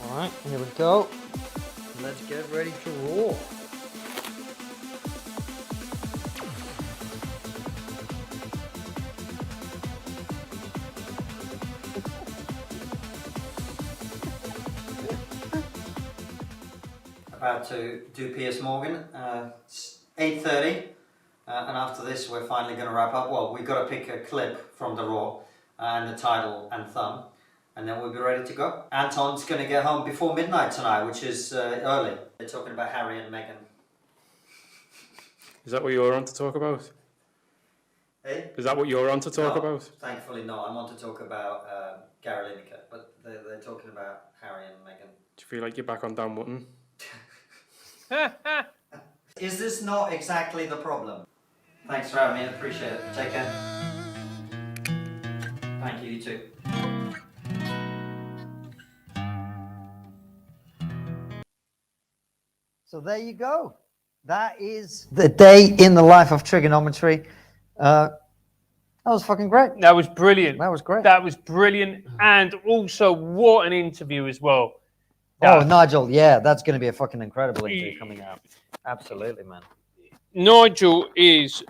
Alright, here we go. Let's get ready to roll. About to do Piers Morgan. It's 8:30, and after this we're finally going to wrap up. Well, we've got to pick a clip from the Raw and the title and thumb, and then we'll be ready to go. Anton's going to get home before midnight tonight, which is early. They're talking about Harry and Meghan. Is that what you're on to talk about? Eh? Is that what you're on to talk No, about? Thankfully not. I want to talk about Gary Lineker, but they're talking about Harry and Meghan. Do you feel like you're back on Dan Mutton? Is this not exactly the problem? Thanks for having me, I appreciate it. Take care. Thank you, you too. So there you go. That is the day in the life of trigonometry. That was fucking great. That was brilliant. That was great. That was brilliant. And also, what an interview as well. Oh, Nigel, yeah, that's going to be a fucking incredible interview coming out. Absolutely, man. Nigel is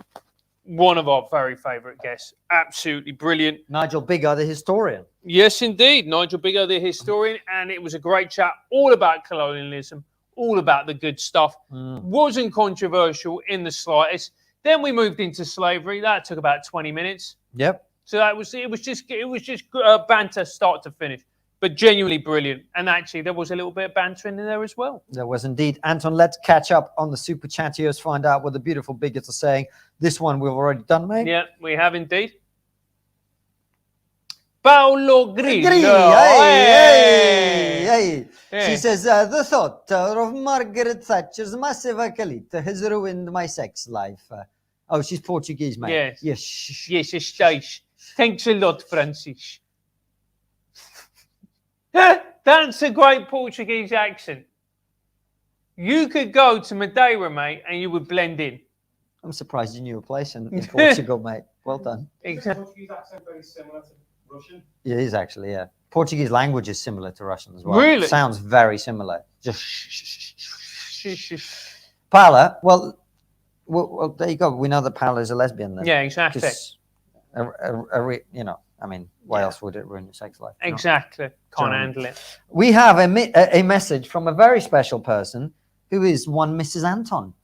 one of our very favourite guests. Absolutely brilliant. Nigel Biggar, the historian. Yes, indeed. Nigel Biggar, the historian. And it was a great chat all about colonialism, all about the good stuff. Wasn't controversial in the slightest. Then we moved into slavery. That took about 20 minutes. Yep. So it was just banter start to finish, but genuinely brilliant. And actually, there was a little bit of banter in there as well. There was indeed. Anton, let's catch up on the super chattiers, find out what the beautiful bigots are saying. This one we've already done, mate. Yeah, we have indeed. Paolo Grillo. Hey. She says, the thought of Margaret Thatcher's massive acolyte has ruined my sex life. Oh, she's Portuguese, mate. Yes. Yes. Thanks a lot, Francis. That's a great Portuguese accent. You could go to Madeira, mate, and you would blend in. I'm surprised you knew a place in Portugal, mate. Well done. Exactly. Portuguese accent very similar to Russian. It is actually, yeah. Portuguese language is similar to Russian as well. Really? Sounds very similar. Just Paula, well, there you go. We know that Paula is a lesbian then. Yeah, exactly. You know, I mean, why else would it ruin your sex life? Exactly. Can't handle it. We have a message from a very special person who is one Mrs. Anton.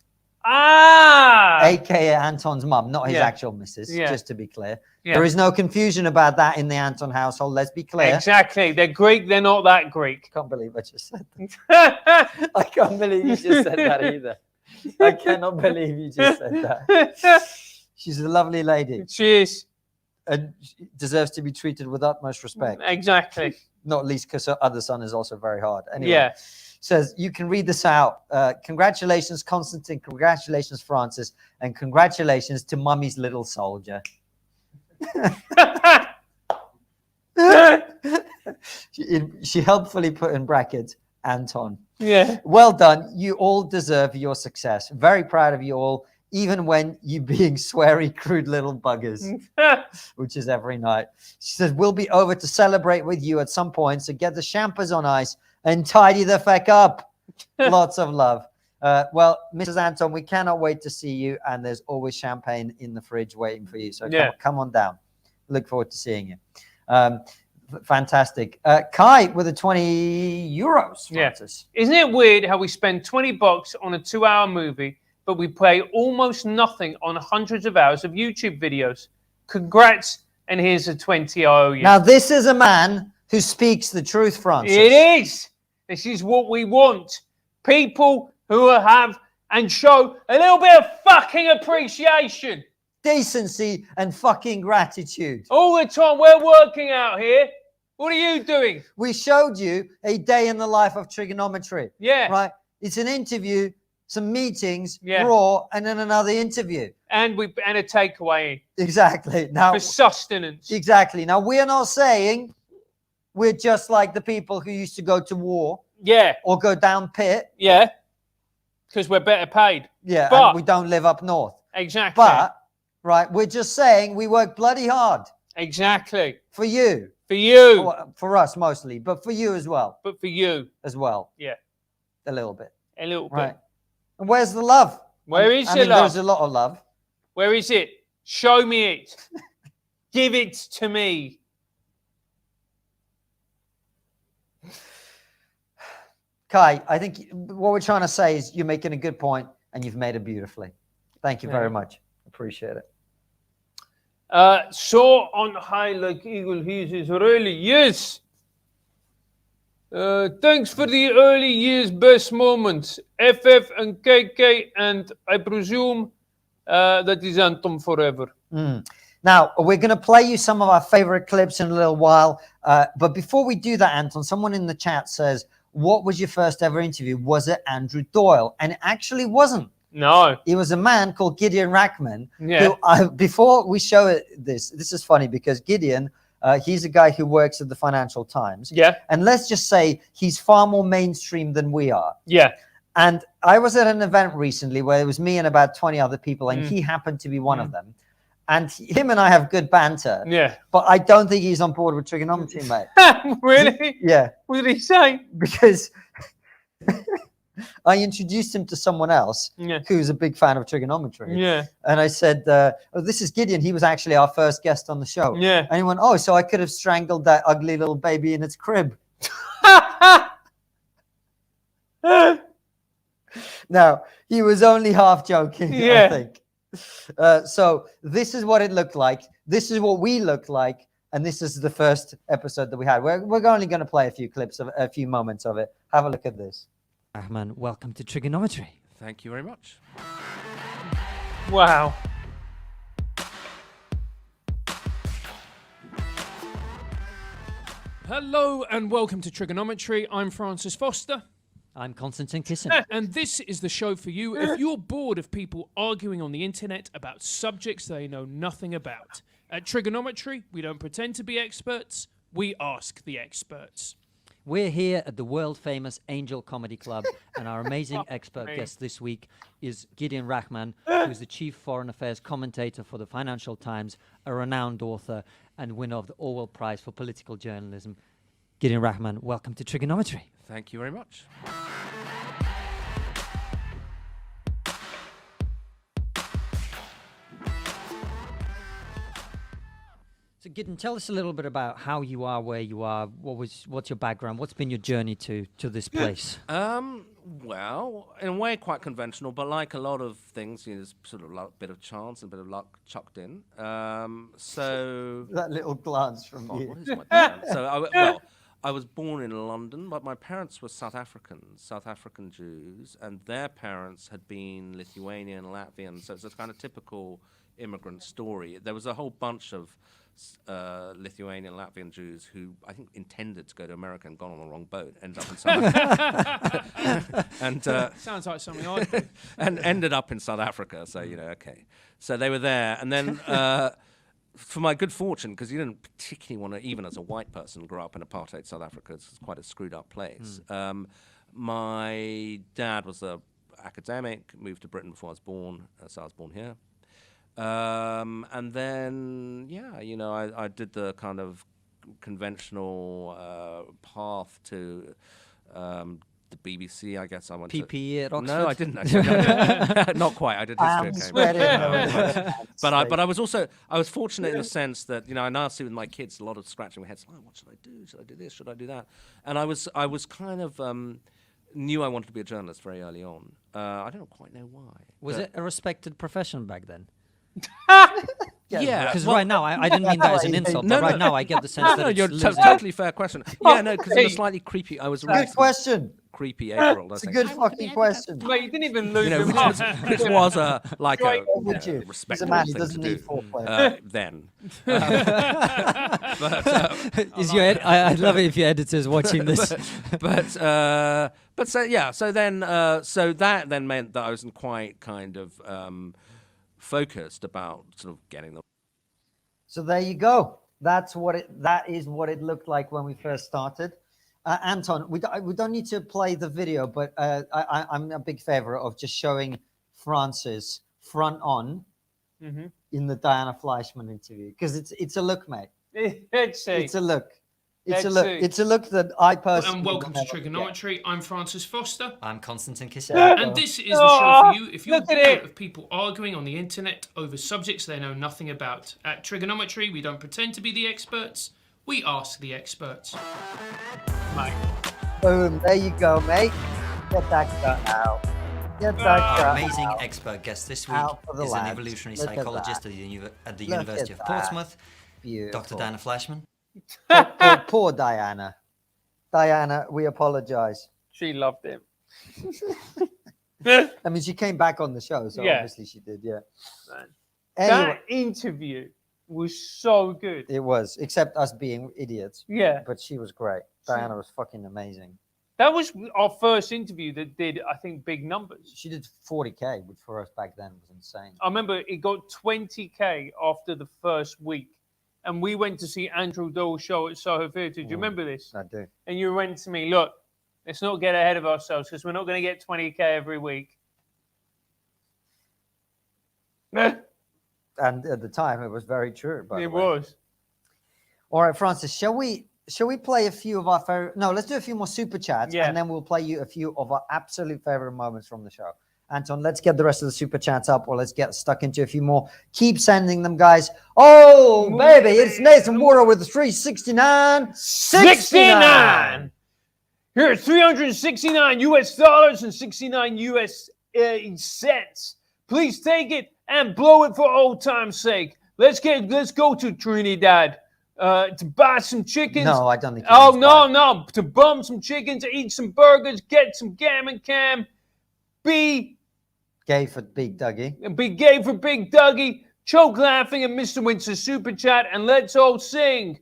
AKA Anton's mum, not his actual missus, just to be clear. There is no confusion about that in the Anton household, let's be clear. Exactly. They're Greek, they're not that Greek. I can't believe I just said that. I can't believe you just said that either. I cannot believe you just said that. She's a lovely lady. She is. And she deserves to be treated with utmost respect. Exactly. Not least because her other son is also very hard. Anyway. Yeah. Says, you can read this out. Congratulations, Konstantin. Congratulations, Francis. And congratulations to Mummy's little soldier. She helpfully put in brackets, Anton. Yeah. Well done. You all deserve your success. Very proud of you all, even when you being sweary, crude little buggers, which is every night. She says, we'll be over to celebrate with you at some point, so get the champers on ice and tidy the feck up. Lots of love. Well, Mrs. Anton, we cannot wait to see you, and there's always champagne in the fridge waiting for you. So come on down. Look forward to seeing you. Fantastic. Kai with the 20 euros. Francis. Isn't it weird how we spend $20 on a 2-hour movie, but we pay almost nothing on hundreds of hours of YouTube videos? Congrats, and here's a 20 I owe you. Now, this is a man who speaks the truth, Francis. It is. This is what we want. People who have and show a little bit of fucking appreciation. Decency and fucking gratitude. All the time. We're working out here. What are you doing? We showed you a day in the life of trigonometry. Yeah. Right? It's an interview, some meetings, raw, and then another interview. And a takeaway. Exactly. Now, for sustenance. Exactly. Now, we're not saying we're just like the people who used to go to war. Yeah. Or go down pit. Yeah. Because we're better paid. Yeah. But and we don't live up north. Exactly. But, right, we're just saying we work bloody hard. Exactly. For you. For you. For us mostly, but for you as well. But for you. As well. Yeah. A little bit. A little bit. Right. And where's the love? Where is the love? There's a lot of love. Where is it? Show me it. Give it to me. Kai, I think what we're trying to say is you're making a good point and you've made it beautifully. Thank you very much. Appreciate it. So on high like eagle, he's Israeli. Yes. Thanks for the early years best moments. FF and KK, and I presume that is Anton forever. Now, we're going to play you some of our favorite clips in a little while. But before we do that, Anton, someone in the chat says, what was your first ever interview? Was it Andrew Doyle? And it actually wasn't. No. It was a man called Gideon Rackman. Who, before we show this is funny because Gideon, he's a guy who works at the Financial Times. Yeah. And let's just say he's far more mainstream than we are. Yeah. And I was at an event recently where it was me and about 20 other people, and he happened to be one of them. And him and I have good banter. Yeah. But I don't think he's on board with trigonometry, mate. Really? Yeah. What did he say? Because I introduced him to someone else who's a big fan of trigonometry. Yeah. And I said, oh, this is Gideon. He was actually our first guest on the show. Yeah. And he went, oh, so I could have strangled that ugly little baby in its crib. No, he was only half joking, I Yeah. think. So this is what it looked like. This is what we look like. And this is the first episode that we had. We're only going to play a few clips of a few moments of it. Have a look at this. Rahman, welcome to Trigonometry. Thank you very much. Wow. Hello and welcome to Trigonometry. I'm Francis Foster. I'm Konstantin Kisin. And this is the show for you if you're bored of people arguing on the internet about subjects they know nothing about. At Trigonometry, we don't pretend to be experts, we ask the experts. We're here at the world-famous Angel Comedy Club, and our amazing expert guest this week is Gideon Rahman, who's the chief foreign affairs commentator for the Financial Times, a renowned author, and winner of the Orwell Prize for Political Journalism. Gideon Rahman, welcome to Trigonometry. Thank you very much. So Gideon, tell us a little bit about how you are where you are. What's your background? What's been your journey to this place? Well, in a way, quite conventional, but like a lot of things, there's sort of a bit of chance and a bit of luck chucked in. So that little glance from you. What is my background? So I was born in London, but my parents were South African Jews, and their parents had been Lithuanian, Latvian. So it's a kind of typical immigrant story. There was a whole bunch of Lithuanian, Latvian Jews who I think intended to go to America and got on the wrong boat, ended up in South Africa. And sounds like something I'd do. And ended up in South Africa. So okay. So they were there, and then for my good fortune, because you didn't particularly want to, even as a white person, grow up in apartheid South Africa. It's quite a screwed up place. My dad was an academic, moved to Britain before I was born, so I was born here. And then, I did the kind of conventional path to the BBC. I guess I went PPE at Oxford? No, I didn't. Actually, not quite. I did history at Cambridge. But I was fortunate in the sense that I now see with my kids a lot of scratching my heads. Oh, what should I do? Should I do this? Should I do that? And I was kind of knew I wanted to be a journalist very early on. I don't quite know why. Was it a respected profession back then? Yeah, because right now I didn't mean that as an insult, but right now I get the sense that you're it's totally fair question. Yeah, no, because it was slightly creepy. I was good question. Creepy April. It's a good fucking question. Mate, you didn't even lose your mind. Which was a respectable He's a man, he thing doesn't to need do foreplay. Then. I'd love it if your editor's watching this. So that then meant that I wasn't quite kind of focused about sort of getting them. So there you go. That is what it looked like when we first started. Anton, we don't need to play the video, but I'm a big favor of just showing Francis front on in the Diana Fleischman interview, because it's a look, mate. It's a look. It's a look. It's a look that I personally. And welcome to Trigonometry. I'm Francis Foster. I'm Konstantin Kisin. And this is the show for you if you're bored of people arguing on the internet over subjects they know nothing about. At Trigonometry, we don't pretend to be the experts. We ask the experts. Mate. Boom. There you go, mate. Get that gun out. Get that gun Our amazing out. expert guest this week Out is for an the evolutionary lads. Look at psychologist that. at the Look University at of that. Portsmouth, Beautiful. Dr. Diana Fleischman. Poor Diana. Diana, we apologize. She loved him. I mean, she came back on the show, so obviously she did, yeah. That interview was so good. It was, except us being idiots. Yeah. But she was great. Diana was fucking amazing. That was our first interview that did, I think, big numbers. She did 40K, which for us back then was insane. I remember it got 20K after the first week. And we went to see Andrew Dole's show at Soho Theatre. Do you remember this? I do. And you went to me, look, let's not get ahead of ourselves because we're not going to get 20K every week. And at the time, it was very true. By the way. Was. All right, Francis, shall we play a few of our favorite? No, let's do a few more super chats, and then we'll play you a few of our absolute favorite moments from the show. Anton, let's get the rest of the super chats up, or let's get stuck into a few more. Keep sending them, guys. Oh, baby, it's Nathan Warner with the 369. 69. Here's $369 US and 69 US cents. Please take it and blow it for old time's sake. Let's go to Trinidad to buy some chickens. No, I don't think. Oh no! To bum some chickens, eat some burgers, get some gam and cam. Be gay for Big Dougie. And be gay for Big Dougie. Choke laughing at Mr. Winter's super chat, and let's all sing.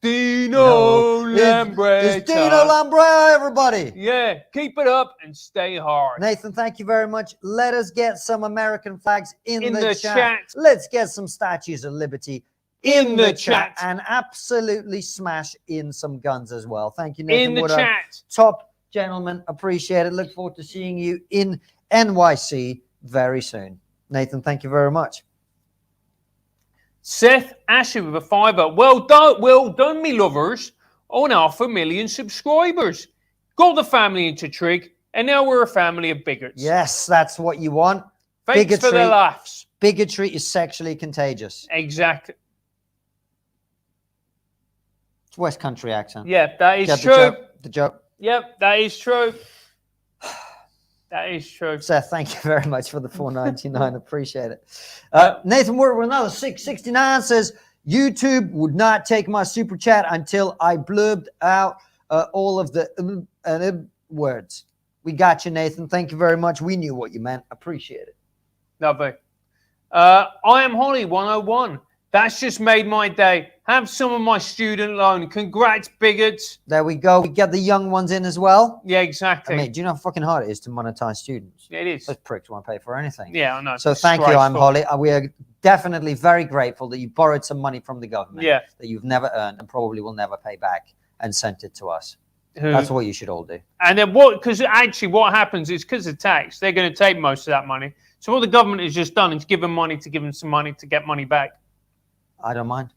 Dino Lambretta. It's Dino Lambretta, everybody. Yeah, keep it up and stay hard. Nathan, thank you very much. Let us get some American flags in the chat. chat. Let's get some statues of liberty in the chat. And absolutely smash in some guns as well. Thank you, Nathan. In the chat. Top gentlemen, appreciate it. Look forward to seeing you in NYC very soon. Nathan, thank you very much. Seth Asher with a $5. Well done, me lovers. On 500,000 subscribers. Got the family into Trig, and now we're a family of bigots. Yes, that's what you want. Thanks for the laughs. Bigotry is sexually contagious. Exactly. It's West Country accent. Yeah, that is Get true. The joke. Yep, that is true. That is true. Seth, thank you very much for the $4.99. Appreciate it. Nathan Ward with another $6.69 says, YouTube would not take my super chat until I blurbed out all of the words. We got you, Nathan. Thank you very much. We knew what you meant. Appreciate it. Lovely. I am Holly 101. That's just made my day. Have some of my student loan. Congrats, bigots. There we go. We get the young ones in as well. Yeah, exactly. I mean, do you know how fucking hard it is to monetize students? Yeah, it is. Those pricks won't pay for anything. Yeah, I know. So thank you, I'm Holly. We are definitely very grateful that you borrowed some money from the government that you've never earned and probably will never pay back and sent it to us. That's what you should all do. And then because actually what happens is because of tax, they're going to take most of that money. So what the government has just done is give them money to give them some money to get money back. I don't mind.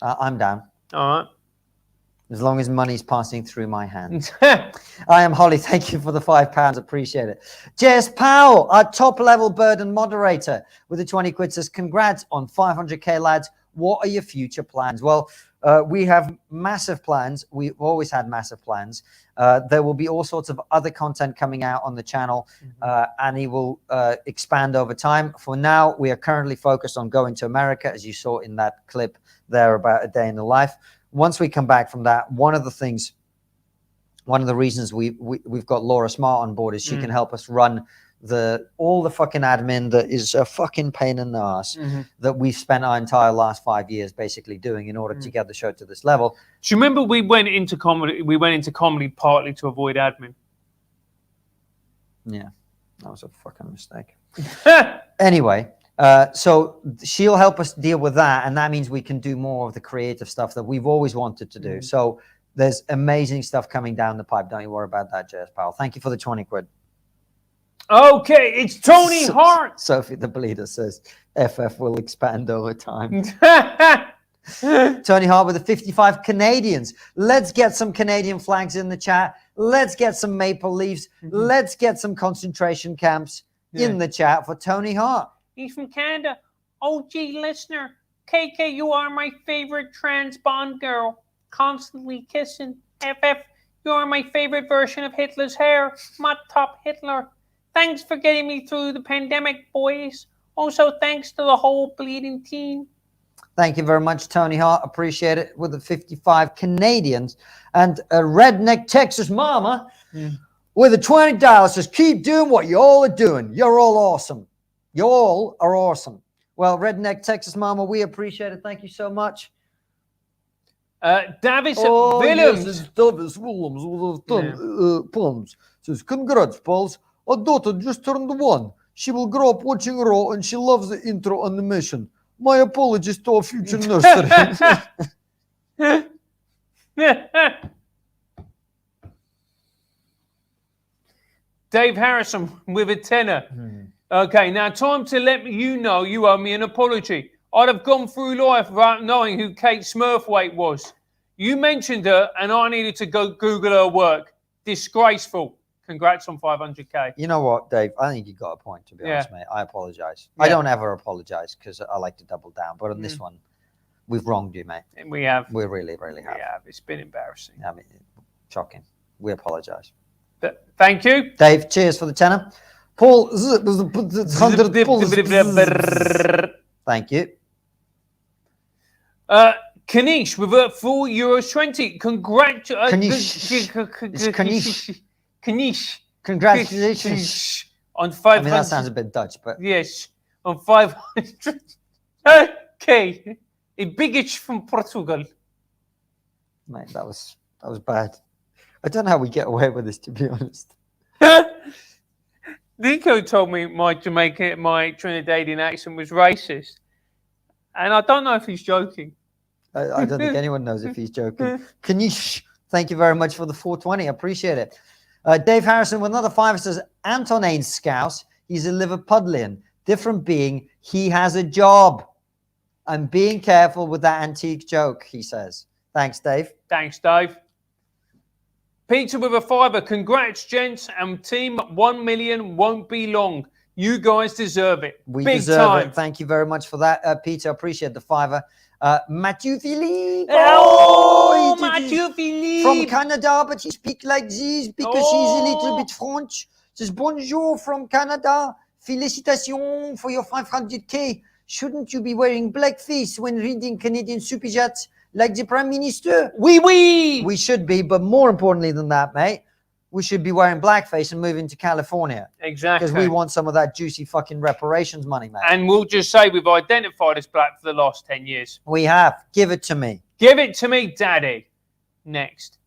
I'm down. All right. As long as money's passing through my hands. I am Holly. Thank you for the £5. Appreciate it. Jess Powell, our top level burden moderator with the 20 quid says, congrats on 500K, lads. What are your future plans? Well, we have massive plans. We've always had massive plans. There will be all sorts of other content coming out on the channel, and it will expand over time. For now, we are currently focused on going to America, as you saw in that clip there about a day in the life. Once we come back from that, one of the reasons we've got Laura Smart on board is she can help us run all the fucking admin that is a fucking pain in the ass that we've spent our entire last 5 years basically doing in order to get the show to this level. Do you remember we went into comedy partly to avoid admin? Yeah, that was a fucking mistake. Anyway, so she'll help us deal with that, and that means we can do more of the creative stuff that we've always wanted to do. So there's amazing stuff coming down the pipe. Don't you worry about that, Jess Powell. Thank you for the 20 quid. Okay, it's Tony Hart. Sophie the Bleeder says FF will expand over time. Tony Hart with the 55 Canadians. Let's get some Canadian flags in the chat. Let's get some maple leaves. Let's get some concentration camps in the chat for Tony Hart. He's from Canada. OG listener. KK, you are my favorite trans Bond girl. Constantly kissing. FF, you are my favorite version of Hitler's hair. My top Hitler. Thanks for getting me through the pandemic, boys. Also, thanks to the whole bleeding team. Thank you very much, Tony Hart. Appreciate it. With the 55 Canadians. And a redneck Texas mama with the $20 says, keep doing what you all are doing. You're all awesome. You all are awesome. Well, redneck Texas mama, we appreciate it. Thank you so much. Davis Willems. Yes, it's Davis Willems with the thumbs. Says, congrats, pals. Our daughter just turned 1. She will grow up watching Raw, and she loves the intro animation. My apologies to our future nursery. Dave Harrison with a tenner. Okay, now time to let you know you owe me an apology. I'd have gone through life without knowing who Kate Smurthwaite was. You mentioned her, and I needed to go Google her work. Disgraceful. Congrats on 500K. You know what, Dave? I think you got a point, to be honest, mate. I apologize. I don't ever apologize because I like to double down. But on this one, we've wronged you, mate. And we have. We really, really have. We have. It's been embarrassing. I mean, shocking. We apologize. Thank you. Dave, cheers for the tenner. Paul, 100 Paul. Thank you. Kanish with €4.20. Congratulations. Kanish. Kanish. Congratulations. On 500. I mean, that sounds a bit Dutch, but yes, on 500. Okay, a biggest from Portugal. Mate, that was bad. I don't know how we get away with this, to be honest. Nico told me my Trinidadian accent was racist, and I don't know if he's joking. I don't think anyone knows if he's joking. Kanish, thank you very much for the 420. I appreciate it. Dave Harrison with another 5 says, Anton ain't Scouse. He's a Liverpudlian. Different being. He has a job. I'm being careful with that antique joke, he says. Thanks, Dave. Thanks, Dave. Peter with a 5. Congrats, gents, and team 1 million won't be long. You guys deserve it. We Big deserve time. it. Thank you very much for that, Peter. Appreciate the 5. Matthew Philippe. Oh, Matthew Philippe. From Canada, but he speaks like this because he's a little bit French. Says, bonjour from Canada. Félicitations for your 500K. Shouldn't you be wearing blackface when reading Canadian super chats like the Prime Minister? Oui, oui. We should be, but more importantly than that, mate, we should be wearing blackface and moving to California. Exactly. Because we want some of that juicy fucking reparations money, mate. And we'll just say we've identified as black for the last 10 years. We have. Give it to me. Give it to me, Daddy. Next.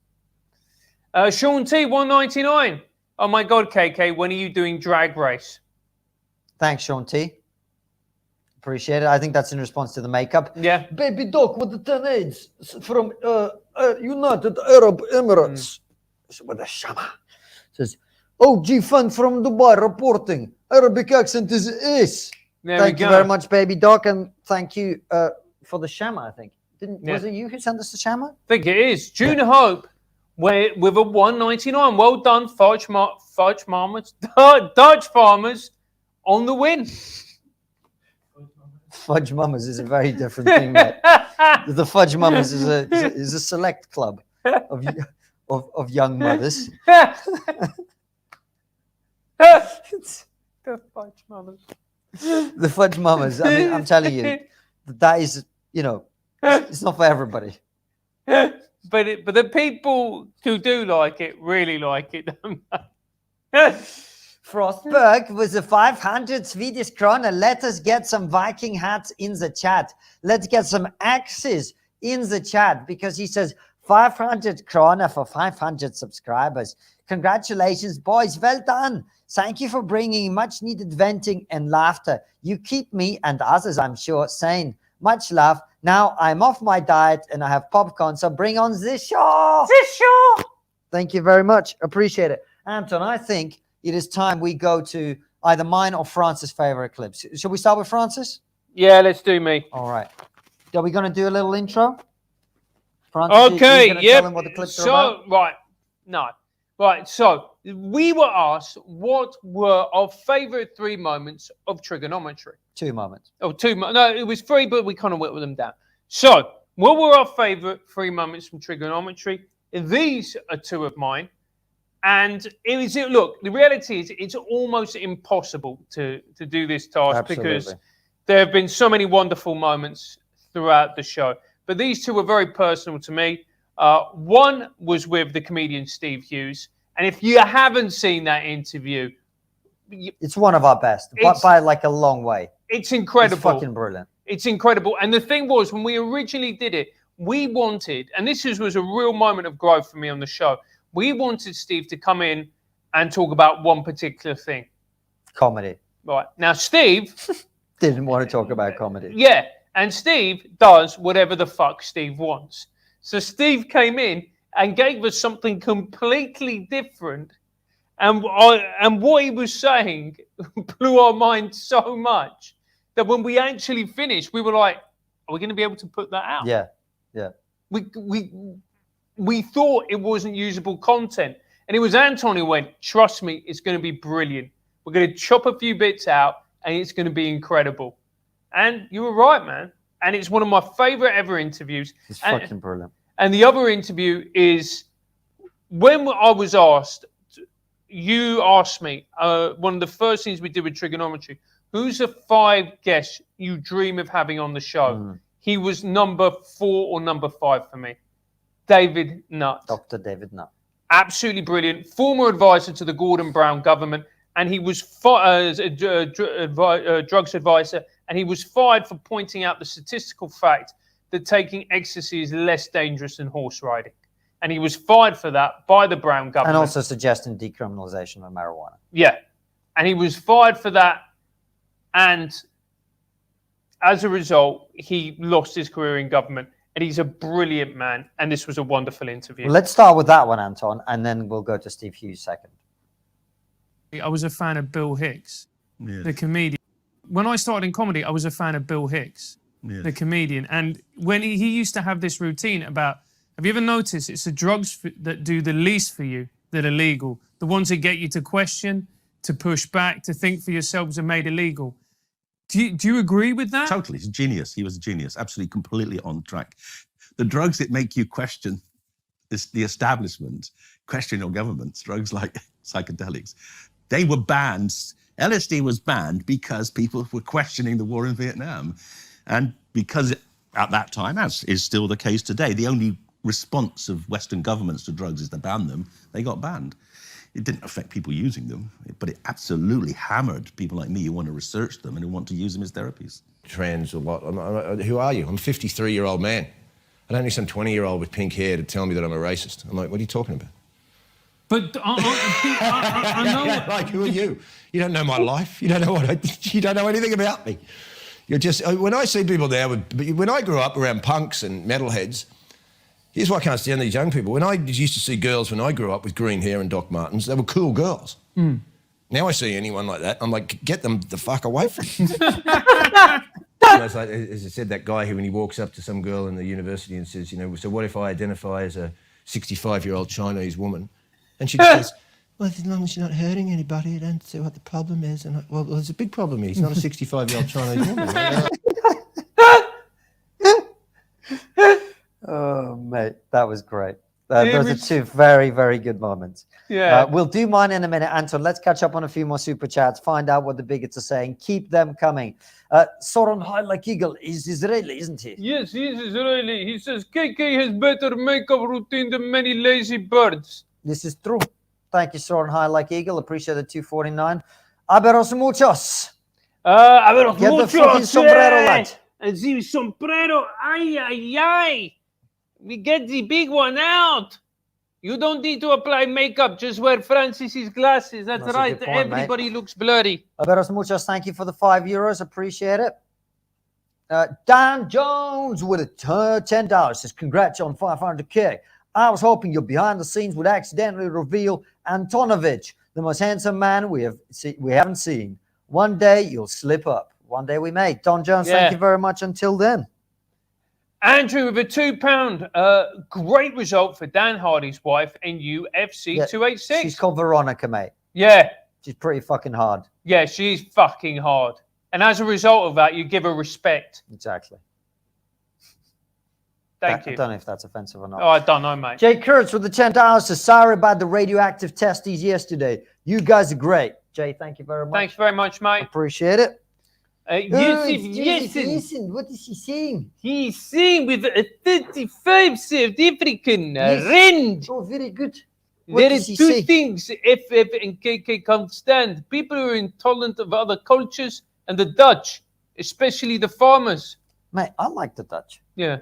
Sean T, 199. Oh my God, KK, when are you doing Drag Race? Thanks, Sean T. Appreciate it. I think that's in response to the makeup. Yeah. Baby Doc with the 10 AIDS from United Arab Emirates. With a shama. Says, OG fan from Dubai reporting. Arabic accent is ace. Thank you very much, Baby Doc, and thank you for the shama, I think. Was it you who sent us the shama? I think it is. June Hope with a 199. Well done, Dutch farmers on the win. Fudge Mamas is a very different thing, mate. The Fudge Mamas is a select club of young mothers. The Fudge Mamas. The Fudge Mamas. I mean, I'm telling you, that is, it's not for everybody. But the people who do like it really like it, don't they? Frostberg with a 500 Swedish krona. Let us get some Viking hats in the chat. Let's get some axes in the chat because he says 500 krona for 500 subscribers. Congratulations, boys. Well done. Thank you for bringing much needed venting and laughter. You keep me and others, I'm sure, sane. Much love. Now I'm off my diet and I have popcorn, so bring on this show. This show. Thank you very much. Appreciate it. Anton, I think it is time we go to either mine or Francis' favorite clips. Shall we start with Francis? Yeah, let's do me. All right. Are we going to do a little intro? Francis, okay, tell him what the clips are about? Right. No. Right, so we were asked what were our favorite 3 moments of trigonometry. 2 moments. Oh, 2 moments. No, it was 3, but we kind of whittled them down. So, what were our favorite 3 moments from trigonometry? These are 2 of mine. And look, the reality is it's almost impossible to do this task because there have been so many wonderful moments throughout the show. But these 2 were very personal to me. One was with the comedian Steve Hughes. And if you haven't seen that interview, it's one of our best, but by like a long way. It's incredible. It's fucking brilliant. It's incredible. And the thing was, when we originally did it, we wanted, and this was a real moment of growth for me on the show, we wanted Steve to come in and talk about one particular thing. Comedy. Right. Now, Steve didn't want to talk about comedy. Yeah. And Steve does whatever the fuck Steve wants. So Steve came in and gave us something completely different. And what he was saying blew our mind so much that when we actually finished, we were like, are we going to be able to put that out? Yeah. Yeah. We thought it wasn't usable content. And it was Anton who went, trust me, it's going to be brilliant. We're going to chop a few bits out and it's going to be incredible. And you were right, man. And it's one of my favorite ever interviews. It's fucking brilliant. And the other interview is when I was asked you asked me, one of the first things we did with trigonometry, who's the 5 guests you dream of having on the show? He was number 4 or number 5 for me. David Nutt. Dr. David Nutt. Absolutely brilliant. Former advisor to the Gordon Brown government, and he was drugs advisor, and he was fired for pointing out the statistical fact that taking ecstasy is less dangerous than horse riding. And he was fired for that by the Brown government. And also suggesting decriminalization of marijuana. Yeah. And he was fired for that. And as a result, he lost his career in government. And he's a brilliant man. And this was a wonderful interview. Well, let's start with that one, Anton, and then we'll go to Steve Hughes second. I was a fan of Bill Hicks, Yes. the comedian. When I started in comedy, I was a fan of Bill Hicks, Yes. the comedian. And when he used to have this routine about, have you ever noticed it's the drugs that do the least for you that are legal? The ones that get you to question, to push back, to think for yourselves are made illegal. Do you agree with that? Totally. He's a genius. He was a genius. Absolutely, completely on track. The drugs that make you question the establishment, question your governments, drugs like psychedelics, they were banned. LSD was banned because people were questioning the war in Vietnam. And because at that time, as is still the case today, the only response of Western governments to drugs is to ban them, they got banned. It didn't affect people using them, but it absolutely hammered people like me who want to research them and who want to use them as therapies. Trans a lot. Who are you? I'm a 53-year-old man. I don't need some 20-year-old with pink hair to tell me that I'm a racist. I'm like, what are you talking about? But I know. Like, who are you? You don't know my life. You don't know you don't know anything about me. You're just, when I see people there, when I grew up around punks and metalheads, here's why I can't stand these young people. When I used to see girls when I grew up with green hair and Doc Martens, they were cool girls. Now I see anyone like that, I'm like, get them the fuck away from me. It's like, as I said, that guy who, when he walks up to some girl in the university and says, you know, so what if I identify as a 65-year-old Chinese woman? And she says, well, as long as you're not hurting anybody, I don't see what the problem is. And well, there's a big problem here. He's not a 65-year-old Chinese woman. Oh, mate, that was great. Those are two very, very good moments. Yeah. We'll do mine in a minute, Anton. Let's catch up on a few more super chats, find out what the bigots are saying. Keep them coming. Soren High Like Eagle is Israeli, isn't he? Yes, he is Israeli. He says KK has better makeup routine than many lazy birds. This is true. Thank you, Soren High Like Eagle. Appreciate the 249. Aberos muchos. Aberos Get muchos. the fucking sombrero, lad. And the sombrero. Ay, ay, ay. We get the big one out. You don't need to apply makeup. Just wear Francis's glasses. That's That's a right. good point, Everybody looks blurry. Aberos muchos. Thank you for the €5. Appreciate it. Dan Jones with a $10 says, congrats on 500K. I was hoping your behind the scenes would accidentally reveal Antonovich, the most handsome man we haven't seen. One day you'll slip up. One day we may. Don Jones, thank you very much. Until then. Andrew with a £2. Great result for Dan Hardy's wife in UFC 286. She's called Veronica, mate. Yeah. She's pretty fucking hard. Yeah, she's fucking hard. And as a result of that, you give her respect. Exactly. Thank you. I don't know if that's offensive or not. Oh, I don't know, mate. Jay Kurtz with the $10 says, sorry about the radioactive testes yesterday. You guys are great. Jay, thank you very much. Thanks very much, mate. Appreciate it. Listen, what is he saying? He's saying with a 35 South African range. Oh, very good. What There does is he two say? things FF and KK can't stand. People who are intolerant of other cultures and the Dutch, especially the farmers. Mate, I like the Dutch. Yeah.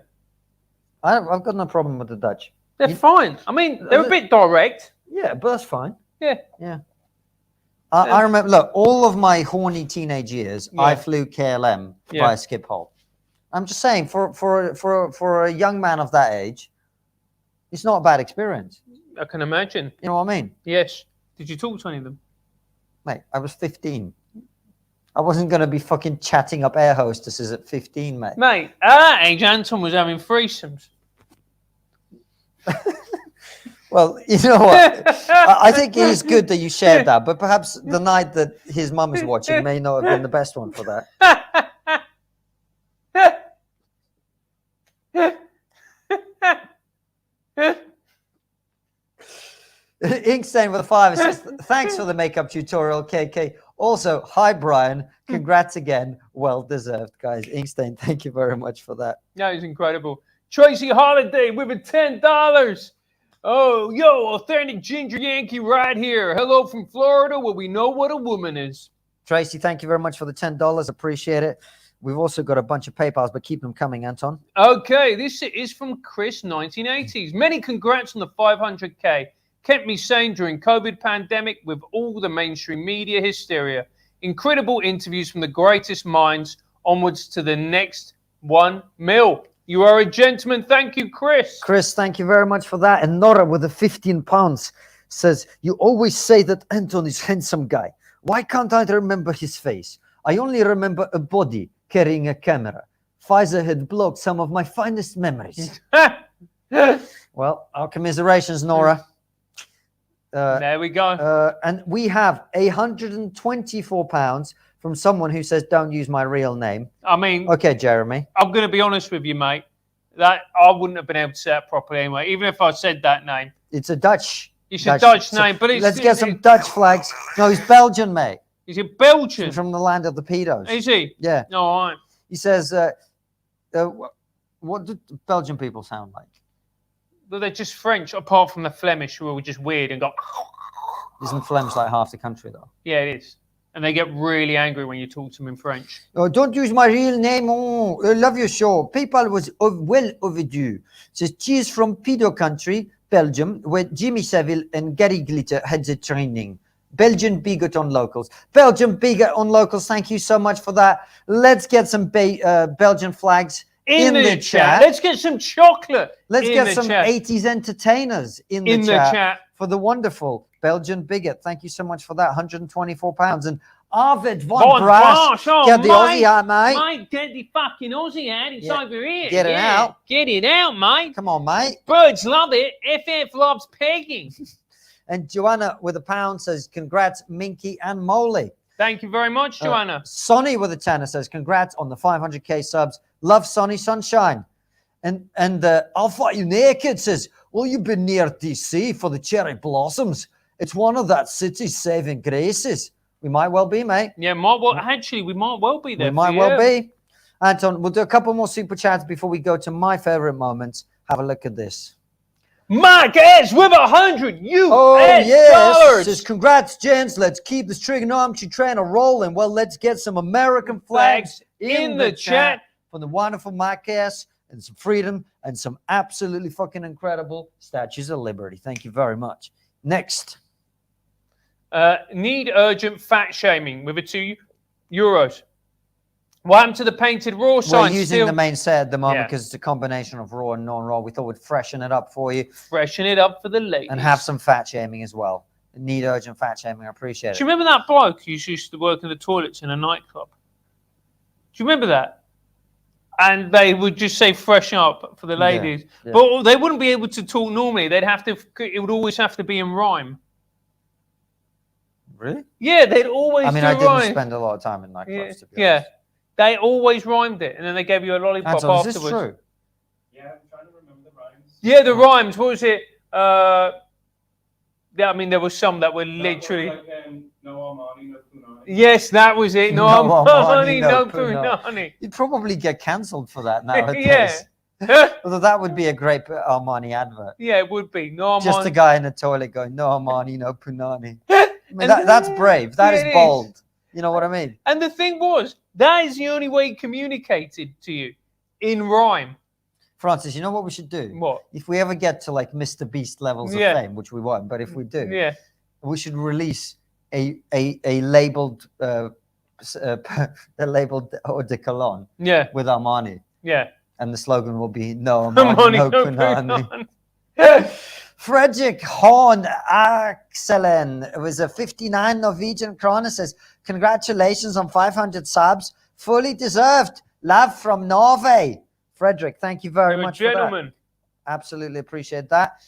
I've got no problem with the Dutch. They're fine. I mean, they're a bit direct. Yeah, but that's fine. Yeah. Yeah. I remember, look, all of my horny teenage years, I flew KLM via Schiphol. I'm just saying, for a young man of that age, it's not a bad experience. I can imagine. You know what I mean? Yes. Did you talk to any of them? Mate, I was 15. I wasn't going to be fucking chatting up air hostesses at 15, mate. Mate, at that age, Anton was having threesomes. Well, you know what? I think it is good that you shared that, but perhaps the night that his mum is watching may not have been the best one for that. Inkstain with a 5 it says, thanks for the makeup tutorial, KK. Also, hi, Brian. Congrats again. Well deserved, guys. Inkstain, thank you very much for that. That is incredible. Tracy Holiday with a $10. Oh, yo, authentic ginger Yankee right here. Hello from Florida, where we know what a woman is. Tracy, thank you very much for the $10. Appreciate it. We've also got a bunch of PayPals, but keep them coming, Anton. Okay, this is from Chris, 1980s. Many congrats on the 500K. Kept me sane during COVID pandemic with all the mainstream media hysteria. Incredible interviews from the greatest minds onwards to the next 1 mil. You are a gentleman. Thank you, Chris. Chris, thank you very much for that. And Nora with the £15 says, you always say that Anton is a handsome guy. Why can't I remember his face? I only remember a body carrying a camera. Pfizer had blocked some of my finest memories. Well, our commiserations, Nora. There we go. And we have £124 from someone who says, don't use my real name. I mean, okay, Jeremy. I'm going to be honest with you, mate. That I wouldn't have been able to say it properly anyway, even if I said that name. It's a Dutch. It's a Dutch name, but it's... Let's get some Dutch flags. No, he's Belgian, mate. He's a Belgian? From the land of the pedos. Is he? Yeah. All right. He says, what do Belgian people sound like? Well, they're just French, apart from the Flemish, who are just weird and got... Isn't Flemish like half the country, though? Yeah, it is. And they get really angry when you talk to them in French. Oh, don't use my real name. Oh, I love your show. PayPal was well overdue. It says, cheers from pedo country, Belgium, where Jimmy Savile and Gary Glitter had the training. Belgian bigot on locals. Belgian bigot on locals. Thank you so much for that. Let's get some Belgian flags in the chat. Let's get some chocolate. Let's get some 80s entertainers in the chat for the wonderful Belgian bigot. Thank you so much for that. £124. And Arvid von Brass. Get the Aussie out, mate. Mate, get the fucking Aussie out. It's over here. Get it out. Get it out, mate. Come on, mate. Birds love it. FF loves pegging. And Joanna with £1 says, congrats, Minky and Molly. Thank you very much, Joanna. Sonny with £10 says, congrats on the 500K subs. Love Sonny Sunshine. And I'll Fight You Naked says, well, you've been near DC for the cherry blossoms. It's one of that city's saving graces. We might well be, mate. Yeah, actually, we might well be there. We might well be. Anton, we'll do a couple more super chats before we go to my favorite moments. Have a look at this. Mark S with $100 US yes. Says, congrats, gents. Let's keep this trigonometry train rolling. Well, let's get some American flags in the chat from the wonderful Mark S, and some freedom and some absolutely fucking incredible statues of liberty. Thank you very much. Next. Need urgent fat shaming with a €2. What happened to the painted raw sign? We're using the main set at the moment because it's a combination of raw and non-raw. We thought we'd freshen it up for you. Freshen it up for the ladies. And have some fat shaming as well. Need urgent fat shaming. I appreciate it. Do you remember that bloke who used to work in the toilets in a nightclub? Do you remember that? And they would just say freshen up for the ladies. Yeah. But they wouldn't be able to talk normally. They'd have to, it would always have to be in rhyme. Really? Yeah, they'd always I mean, do I didn't rhyme. spend a lot of time in nightclubs, to be honest. Yeah. They always rhymed it, and then they gave you a lollipop Anton, afterwards. is this true? Yeah, I'm trying to remember the rhymes. Yeah, the rhymes. What was it? Yeah, I mean, there were some that were literally... No Armani, no Punani. Yes, that was it. No Armani, no Punani. You'd probably get cancelled for that nowadays. Yeah. Although that would be a great Armani advert. Yeah, it would be. No Armani. Just a guy in the toilet going, no Armani, no Punani. I mean, that's brave. That is bold. You know what I mean? And the thing was, that is the only way he communicated to you, in rhyme. Francis, you know what we should do? What? If we ever get to like Mr. Beast levels of fame, which we won't, but if we do, we should release a labeled a labeled eau de cologne with Armani. Yeah. And the slogan will be no Armani, no Punani. Fredrik Horn Axelen, it was a 59 Norwegian kroner, says, congratulations on 500 subs. Fully deserved. Love from Norway. Frederick, thank you very much for that. Absolutely appreciate that.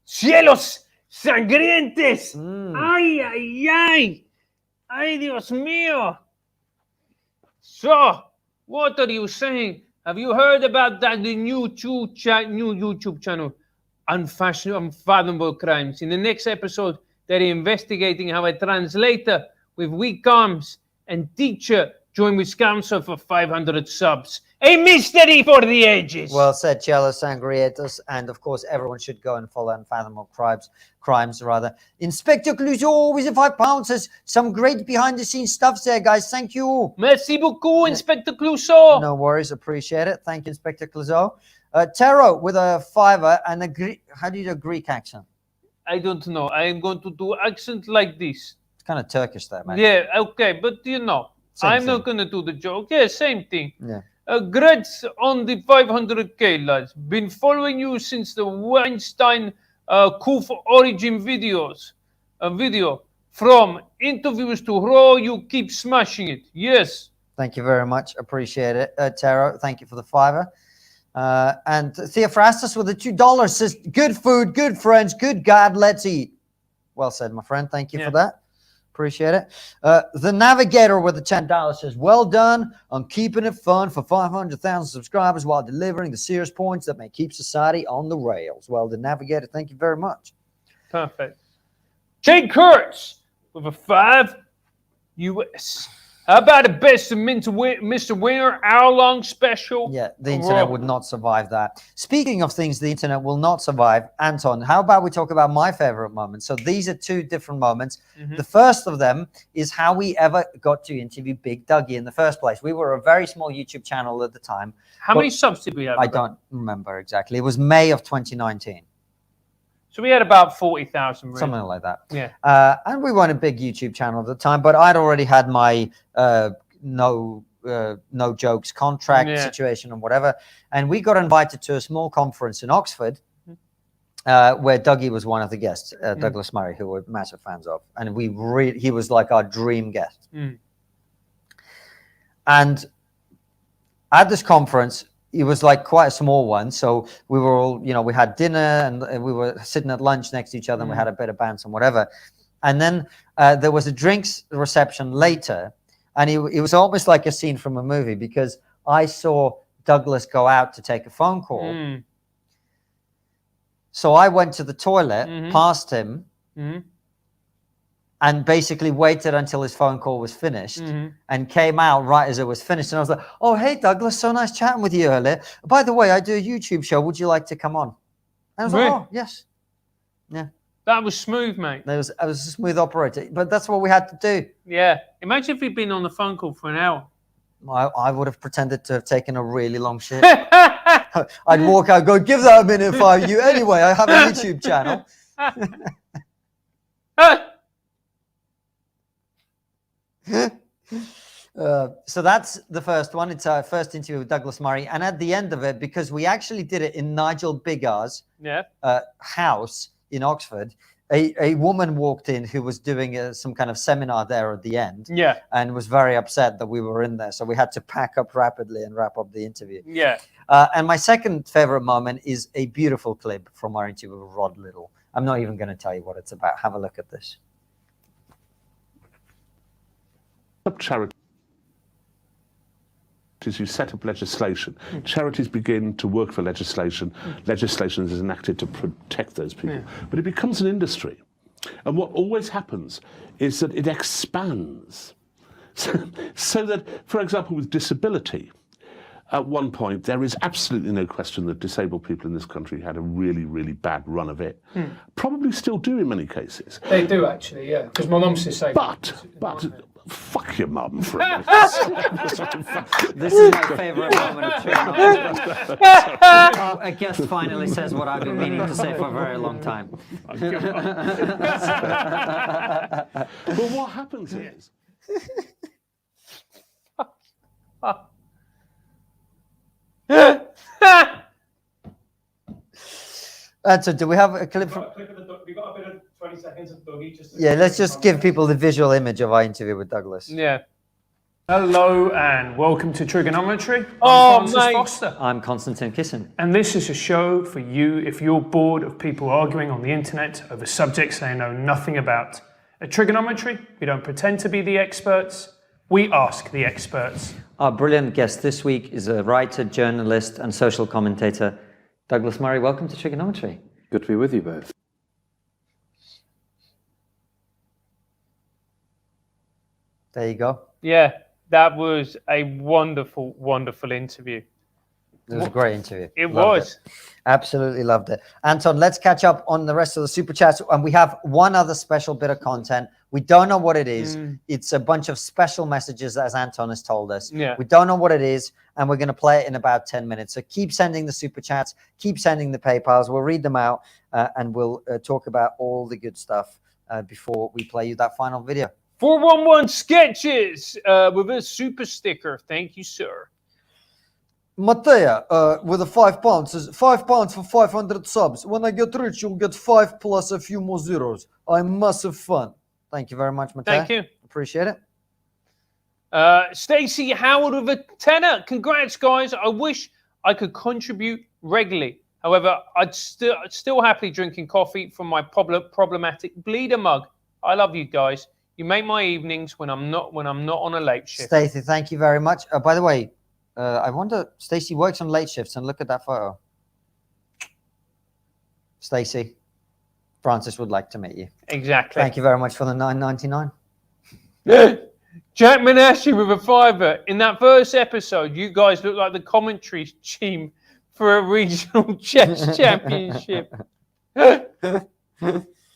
Cielos sangrientes. Ay, ay, ay. Ay, Dios mío. So, what are you saying? Have you heard about that, the new YouTube channel? unfathomable crimes. In the next episode, they're investigating how a translator with weak arms and teacher joined with scammer for 500 subs. A mystery for the ages. Well said, Cello Sangrietas. And of course, everyone should go and follow Unfathomable Crimes. Inspector Clouseau with the £5 says some great behind-the-scenes stuff there, guys. Thank you. Merci beaucoup, Inspector Clouseau. No worries, appreciate it. Thank you, Inspector Clouseau. Taro with a £5 and a how do you do a Greek accent? I don't know. I am going to do accent like this. It's kind of Turkish there, man. Yeah, okay, but I'm not going to do the joke. Yeah, same thing. Yeah. Congrats on the 500k, lads. Been following you since the Weinstein coup for origin videos. A video from interviews to raw. You keep smashing it. Yes. Thank you very much. Appreciate it, Taro. Thank you for the £5. And Theophrastus with the $2 says, good food, good friends, good God, let's eat. Well said, my friend. Thank you for that. Appreciate it. The Navigator with the $10 says, well done on keeping it fun for 500,000 subscribers while delivering the serious points that may keep society on the rails. Well, the Navigator, thank you very much. Perfect. Jake Kurtz with a $5 US. How about the best of Mr. Winner hour-long special? Yeah, the internet would not survive that. Speaking of things the internet will not survive, Anton, how about we talk about my favorite moments? So these are two different moments. The first of them is how we ever got to interview Big Dougie in the first place. We were a very small YouTube channel at the time. How many subs did we have? I don't remember exactly. It was May of 2019. So we had about 40,000. Really. Something like that. Yeah. And we weren't a big YouTube channel at the time, but I'd already had my no jokes contract situation and whatever. And we got invited to a small conference in Oxford where Dougie was one of the guests, Douglas Murray, who we're massive fans of. And he was like our dream guest. And at this conference, it was like quite a small one. So we were all, we had dinner and we were sitting at lunch next to each other and we had a bit of banter and whatever. And then there was a drinks reception later. And it was almost like a scene from a movie because I saw Douglas go out to take a phone call. So I went to the toilet, past him, and basically waited until his phone call was finished and came out right as it was finished. And I was like, oh, hey, Douglas, so nice chatting with you earlier. By the way, I do a YouTube show. Would you like to come on? And I was like, oh, yes. Yeah. That was smooth, mate. I was a smooth operator. But that's what we had to do. Yeah. Imagine if he'd been on the phone call for an hour. I would have pretended to have taken a really long shit. I'd walk out, go, give that a minute if I were you. Anyway, I have a YouTube channel. So that's the first one. It's our first interview with Douglas Murray. And at the end of it, because we actually did it in Nigel Biggar's house in Oxford, a woman walked in who was doing some kind of seminar there at the end. Yeah. And was very upset that we were in there. So we had to pack up rapidly and wrap up the interview. Yeah. And my second favorite moment is a beautiful clip from our interview with Rod Little. I'm not even going to tell you what it's about. Have a look at this. Charities, you set up legislation. Charities begin to work for legislation. Legislation is enacted to protect those people. But it becomes an industry. And what always happens is that it expands. So that, for example, with disability, at one point, there is absolutely no question that disabled people in this country had a really, really bad run of it. Probably still do in many cases. They do, actually, yeah. Because my mum's disabled. But fuck your mum for a minute. This is my favorite moment of trigonometry. A guest finally says what I've been meaning to say for a very long time. But what happens is... So do we have a clip from... We've got a bit of 20 seconds of Dougie. Let's just give people the visual image of our interview with Douglas. Yeah. Hello and welcome to Trigonometry. I'm Francis mate. Foster. I'm Konstantin Kisin. And this is a show for you if you're bored of people arguing on the internet over subjects they know nothing about. At Trigonometry, we don't pretend to be the experts, we ask the experts. Our brilliant guest this week is a writer, journalist, and social commentator, Douglas Murray. Welcome to Trigonometry. Good to be with you both. There you go. Yeah, that was a wonderful, wonderful interview. It was a great interview. It Loved was. Absolutely loved it. Anton, let's catch up on the rest of the super chats. And we have one other special bit of content. We don't know what it is. It's a bunch of special messages, as Anton has told us. Yeah. We don't know what it is, and we're going to play it in about 10 minutes. So keep sending the super chats. Keep sending the PayPals. We'll read them out, and we'll talk about all the good stuff before we play you that final video. 411 Sketches with a super sticker. Thank you, sir. Matea, with a £5, says £5 for 500 subs. When I get rich, you'll get 5 plus a few more zeros. I'm massive fun. Thank you very much, Matea. Thank you. Appreciate it. Stacey Howard with a tenner. Congrats, guys. I wish I could contribute regularly. However, I'd still happily drinking coffee from my problematic bleeder mug. I love you guys. You make my evenings when I'm not on a late shift. Stacey, thank you very much. By the way, I wonder, Stacey works on late shifts, and look at that photo. Stacey, Francis would like to meet you. Exactly. Thank you very much for the $9.99. Jack Manasci with a $5. In that first episode, you guys look like the commentary team for a regional chess championship.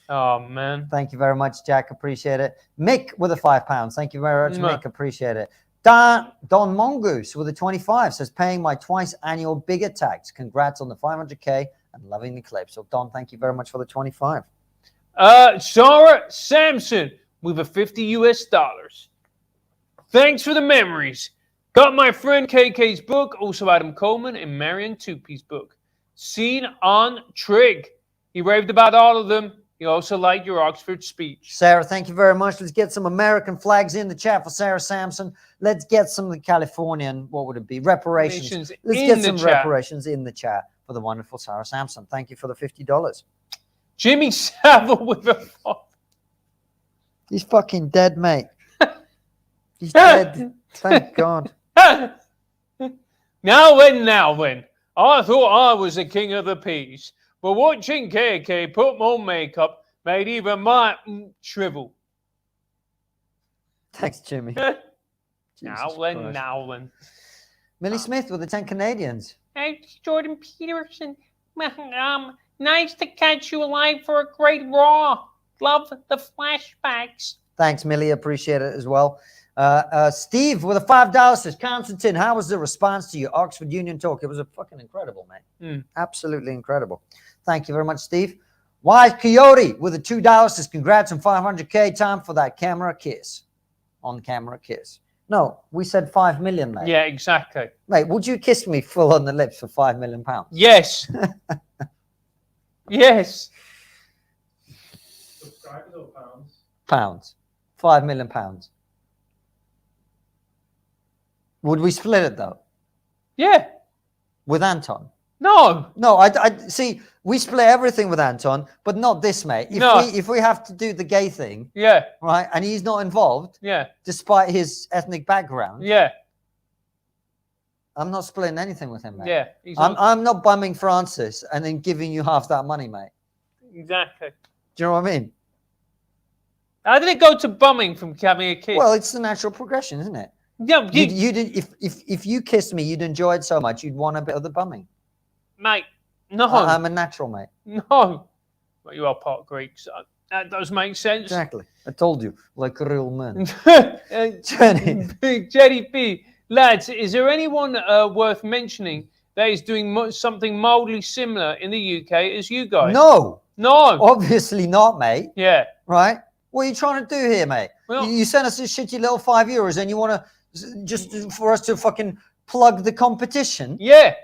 Oh, man. Thank you very much, Jack. Appreciate it. Mick with a £5. Thank you very much, Mick. Appreciate it. Don Mongoose with a 25 says, paying my twice annual bigger tax. Congrats on the 500K and loving the clip. So, Don, thank you very much for the 25. Sarah Sampson with a $50 US. Thanks for the memories. Got my friend KK's book, also Adam Coleman and Marion Tupi's book. Seen on Trig. He raved about all of them. He also liked your Oxford speech. Sarah, thank you very much. Let's get some American flags in the chat for Sarah Sampson. Let's get some of the Californian, what would it be, reparations. Let's get some reparations in the chat for the wonderful Sarah Sampson. Thank you for the $50. Jimmy Savile with a $5. He's fucking dead, mate. He's dead. Thank God. Now then. I thought I was the king of the peas. But watching KK put more makeup made even my shrivel. Thanks, Jimmy. Nowlin. Millie Smith with the 10 Canadians. Hey, Jordan Peterson. Nice to catch you alive for a great Raw. Love the flashbacks. Thanks, Millie. Appreciate it as well. Steve with a $5 says, Konstantin, how was the response to your Oxford Union talk? It was a fucking incredible, mate. Absolutely incredible. Thank you very much, Steve. Wise Coyote with a $2 says, congrats on 500K. Time for that camera kiss. On camera kiss. No, we said 5 million, mate. Yeah, exactly. Mate, would you kiss me full on the lips for £5 million? Yes. Yes. Subscribers or pounds? Pounds. £5 million. Would we split it though? Yeah. With Anton? No. No, I see. We split everything with Anton, but not this, mate. If we have to do the gay thing, yeah, right, and he's not involved, yeah, despite his ethnic background, yeah, I'm not splitting anything with him, mate. Yeah, I'm not bumming Francis and then giving you half that money, mate. Exactly. Do you know what I mean? How did it go to bumming from having a kiss? Well, it's the natural progression, isn't it? Yeah, you did. If you kissed me, you'd enjoy it so much, you'd want a bit of the bumming. Mate, no. I'm a natural, mate. No. Well, you are part Greek, so that does make sense. Exactly. I told you, like a real man. Jenny P. Lads, is there anyone worth mentioning that is doing something mildly similar in the UK as you guys? No. No. Obviously not, mate. Yeah. Right? What are you trying to do here, mate? Well, you sent us this shitty little €5 and you want to just for us to fucking plug the competition? Yeah.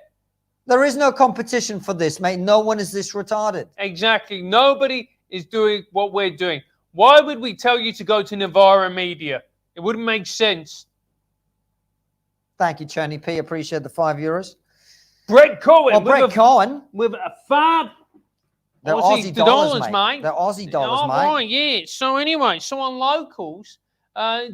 There is no competition for this, mate. No one is this retarded. Exactly. Nobody is doing what we're doing. Why would we tell you to go to Navarra Media? It wouldn't make sense. Thank you, Cherney P. Appreciate the €5. Brett Cohen. Oh, Brett Cohen. With a $5. They're Aussie dollars, mate. They're Aussie dollars, mate. Oh, yeah. So anyway, so on locals,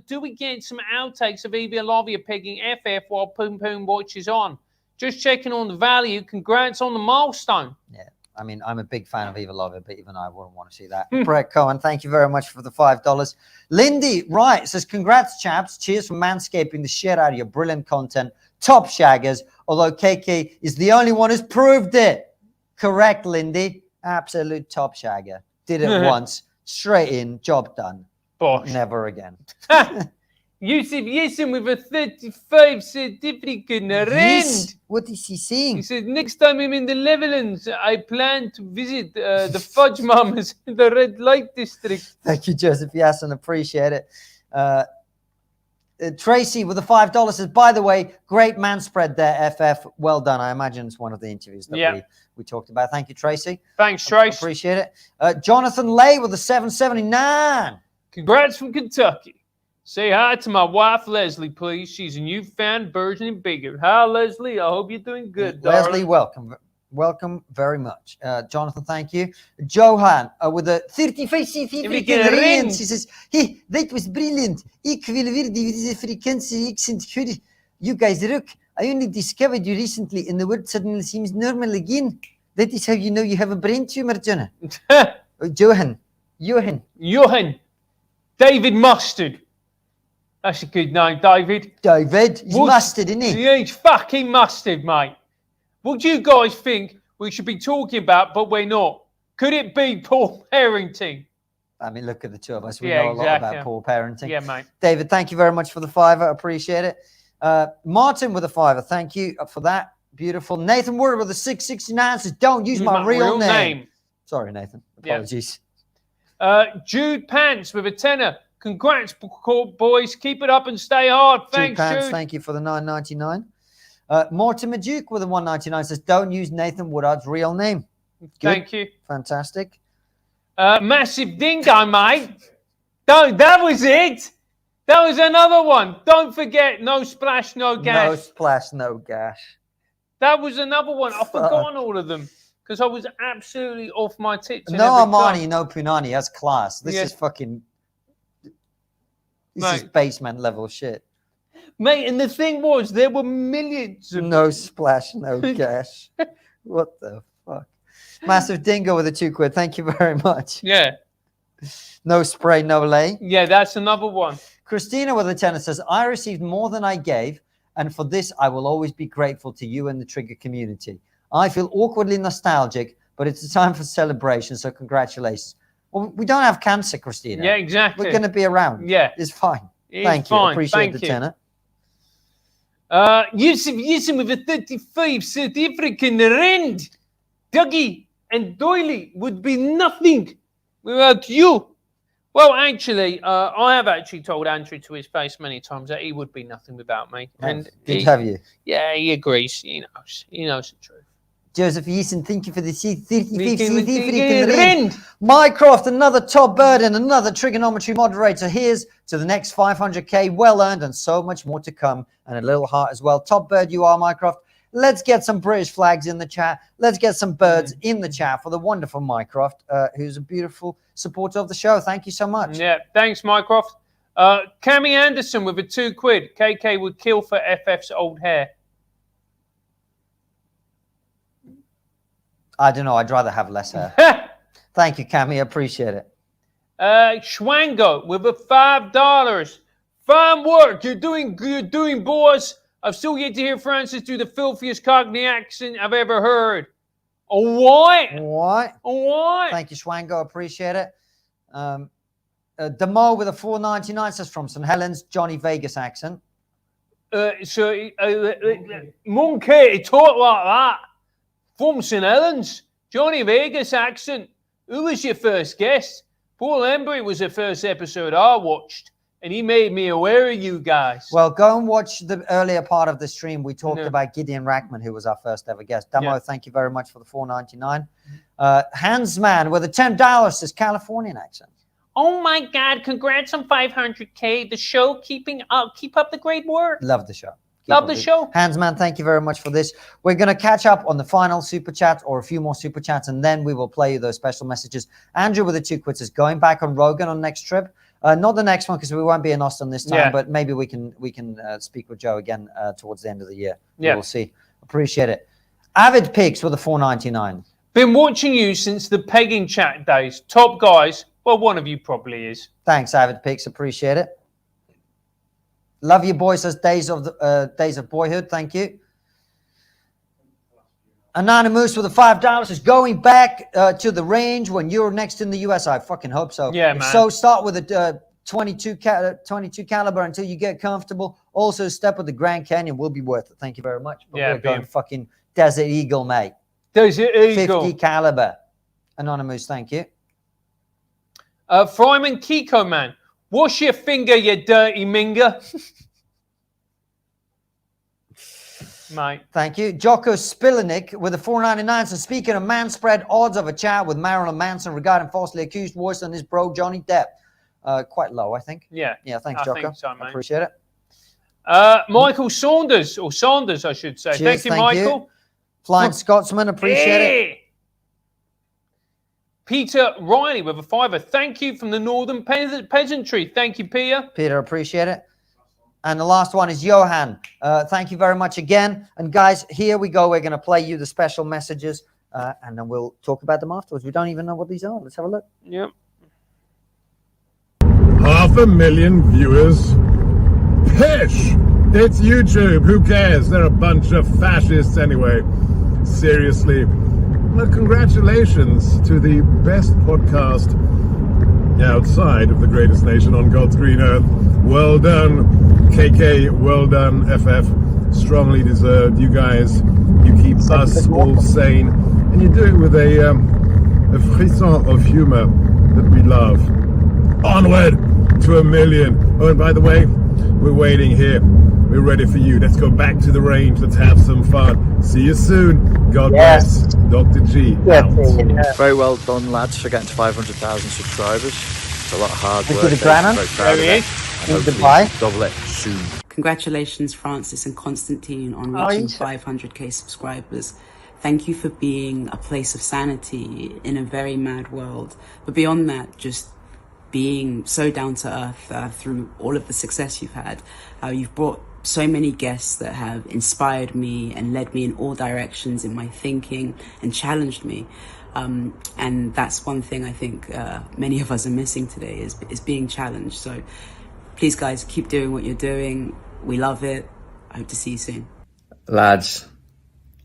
do we get some outtakes of Evie Olavia pegging FF while Poom Poom watches on? Just checking on the value. Congrats on the milestone. Yeah. I mean, I'm a big fan of Eva Lover, but even I wouldn't want to see that. Brett Cohen, thank you very much for the $5. Lindy, right, says, congrats, chaps. Cheers for manscaping the shit out of your brilliant content. Top shaggers, although KK is the only one who's proved it. Correct, Lindy. Absolute top shagger. Did it once, straight in, job done. Bosh. Never again. Yusuf Yessin with a 35 certificate. Yes. What is he saying? He said, next time I'm in the Netherlands, I plan to visit the Fudge Mamas in the red light district. Thank you, Joseph Yassin. Appreciate it. Tracy with the $5 says, by the way, great man spread there, FF. Well done. I imagine it's one of the interviews that we talked about. Thank you, Tracy. Thanks, Trace. Appreciate it. Jonathan Lay with the $7.79. Congrats from Kentucky. Say hi to my wife, Leslie, please. She's a new fan version and bigger. Hi, Leslie. I hope you're doing good, Leslie, darling. welcome. Welcome very much. Jonathan, thank you. Johan with a 35 range. He says, hey, that was brilliant. Ik wil weer die frequentie accent hoor. You guys rock. I only discovered you recently and the word suddenly seems normal again. That is how you know you have a brain tumor, Jonah. Johan. David Mustard. That's a good name, David. David? He's mustard, isn't he? Yeah, he's fucking mustard, mate. What do you guys think we should be talking about, but we're not? Could it be Paul parenting? I mean, look at the two of us. We know a lot about poor parenting. Yeah, mate. David, thank you very much for the $5. Appreciate it. Martin with a $5. Thank you for that. Beautiful. Nathan Ward with a $6.69 says, don't use my real name. Sorry, Nathan. Apologies. Jude Pants with a $10. Congrats, boys. Keep it up and stay hard. Thanks, Jude. Thank you for the $9.99. Mortimer Duke with a $1.99 says, don't use Nathan Woodard's real name. Good. Thank you. Fantastic. Massive dingo, mate. That was it. That was another one. Don't forget, no splash, no gash. No splash, no gash. That was another one. I've forgotten all of them because I was absolutely off my tits. No Armani, no Punani. That's class. This is fucking... This is basement level shit. Mate, and the thing was, there were millions of... No splash, no gash. What the fuck? Massive Dingo with a £2. Thank you very much. Yeah. No spray, no lay. Yeah, that's another one. Christina with a $10 says, I received more than I gave, and for this, I will always be grateful to you and the Trigger community. I feel awkwardly nostalgic, but it's a time for celebration, so congratulations. Well, we don't have cancer, Christina. Yeah, exactly. We're going to be around. Yeah. It's fine. Thank you. Appreciate the tenner. Yusuf with a 35 South African rand. Dougie and Doily would be nothing without you. Well, actually, I have actually told Andrew to his face many times that he would be nothing without me. And have you? Yeah, he agrees. He knows. He knows the truth. Joseph Eason, thank you for the 35 rand. Mycroft, another top bird and another trigonometry moderator. Here's to the next 500k, well earned, and so much more to come, and a little heart as well. Top bird you are, Mycroft. Let's get some British flags in the chat. Let's get some birds in the chat for the wonderful Mycroft, who's a beautiful supporter of the show. Thank you so much. Yeah, thanks, Mycroft. Cammy Anderson with a £2. KK would kill for FF's old hair. I don't know. I'd rather have less hair. Thank you, Cammy. I appreciate it. Schwango with a $5. Fine work. You're doing, boys. I've still yet to hear Francis do the filthiest Cockney accent I've ever heard. What? Thank you, Schwango. Appreciate it. Demo with a $4.99 says from St. Helens, Johnny Vegas accent. Monkey, talk like that. From St. Helens, Johnny Vegas accent. Who was your first guest? Paul Embry was the first episode I watched, and he made me aware of you guys. Well, go and watch the earlier part of the stream. We talked about Gideon Rackman, who was our first ever guest. Damo, thank you very much for the $4.99. Hansman with a $10 says Californian accent. Oh my God! Congrats on 500k. The show keep up the great work. Love the show. Love the show. Hansman, thank you very much for this. We're going to catch up on the final super chat or a few more super chats, and then we will play you those special messages. Andrew with the $2 is going back on Rogan on next trip. Not the next one because we won't be in Austin this time, but maybe we can speak with Joe again towards the end of the year. Yeah. We'll see. Appreciate it. Avid Pigs with a $4.99. Been watching you since the pegging chat days. Top guys. Well, one of you probably is. Thanks, Avid Pix. Appreciate it. Love you, boys, as days of boyhood. Thank you. Anonymous with the $5 is going back to the range when you're next in the US. I fucking hope so. Yeah, If man. so, start with a 22 caliber until you get comfortable. Also, step with the Grand Canyon will be worth it. Thank you very much. But Yeah, we're going Beam. fucking Desert Eagle, mate. Desert Eagle. 50 caliber. Anonymous, thank you. Fryman Kiko, man. Wash your finger, you dirty minger. Mate. Thank you. Jocko Spilinik with the $4.99. So speaking of man spread, odds of a chat with Marilyn Manson regarding falsely accused worse than his bro Johnny Depp. Quite low, I think. Yeah. Yeah, thanks, I Jocko. think so, mate. Appreciate it. Michael Saunders, or Sanders, I should say. Cheers, Thank you, Michael. Flying Scotsman, appreciate it. Peter Riley with a $5. Thank you from the Northern Peasantry. Thank you, Peter. Peter, appreciate it. And the last one is Johan. Thank you very much again. And guys, here we go. We're going to play you the special messages, and then we'll talk about them afterwards. We don't even know what these are. Let's have a look. Yep. 500,000 viewers. Pish! It's YouTube. Who cares? They're a bunch of fascists anyway. Seriously. Well, congratulations to the best podcast outside of the greatest nation on God's green earth. Well done, KK. Well done, FF. Strongly deserved. You guys, you keep us all sane, and you do it with a frisson of humor that we love. Onward to 1 million. Oh, and by the way, we're waiting here. We're ready for you. Let's go back to the range. Let's have some fun. See you soon. God bless. Dr. G. Out. Very well done, lads, for getting to 500,000 subscribers. It's a lot of hard Look work. at the Brannon. Very proud of There he it. is. And In hopefully Dubai. double it soon. Congratulations, Francis and Konstantin, on Oh, reaching yes. 500k subscribers. Thank you for being a place of sanity in a very mad world. But beyond that, just being so down to earth through all of the success you've had. You've brought so many guests that have inspired me and led me in all directions in my thinking and challenged me. And that's one thing I think many of us are missing today is being challenged. So please, guys, keep doing what you're doing. We love it. I hope to see you soon. Lads,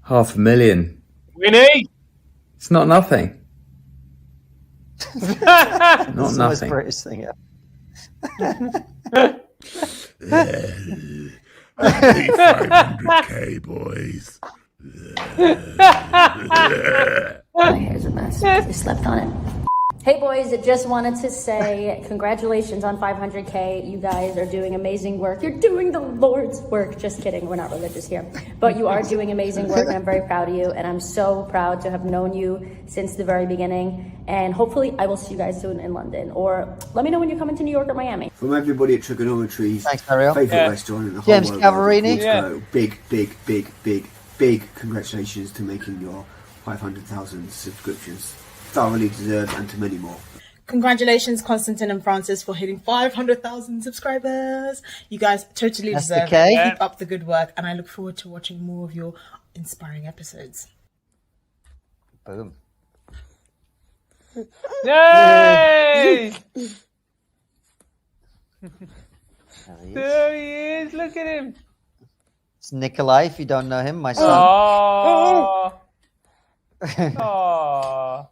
500,000. Winnie! It's not nothing. That's Not the most nothing. British thing ever. 500k, boys. My hair's a mess. I slept on it. Hey boys, I just wanted to say congratulations on 500k. You guys are doing amazing work. You're doing the Lord's work. Just kidding, we're not religious here. But you are doing amazing work and I'm very proud of you. And I'm so proud to have known you since the very beginning. And hopefully I will see you guys soon in London. Or let me know when you're coming to New York or Miami. From everybody at Trigonometry's Ariel. favourite Yeah. restaurant in the James whole world, Cavarini. Portugal, big congratulations to making your 500,000 subscriptions. Thoroughly deserved, and to many more. Congratulations, Konstantin and Francis, for hitting 500,000 subscribers. You guys totally That's deserve okay. it. Keep up the good work, and I look forward to watching more of your inspiring episodes. Boom. Yay! There he is. Look at him. It's Nikolai, if you don't know him, my son. Oh. Oh.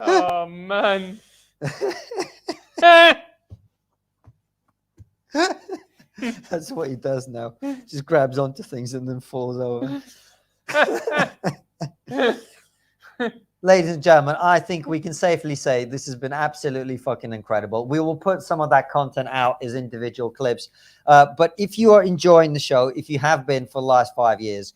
Oh man. That's what he does now. Just grabs onto things and then falls over. Ladies and gentlemen, I think we can safely say this has been absolutely fucking incredible. We will put some of that content out as individual clips. But if you are enjoying the show, if you have been for the last 5 years,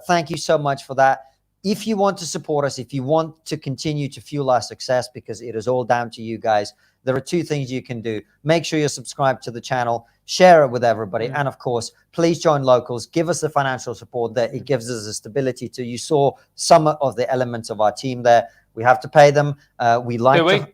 thank you so much for that. if you want to support us, if you want to continue to fuel our success, because it is all down to you guys, there are two things you can do. Make sure you're subscribed to the channel, share it with everybody, and of course, please join Locals. Give us the financial support that it gives us the stability to. You saw some of the elements of our team there. We have to pay them. We like to,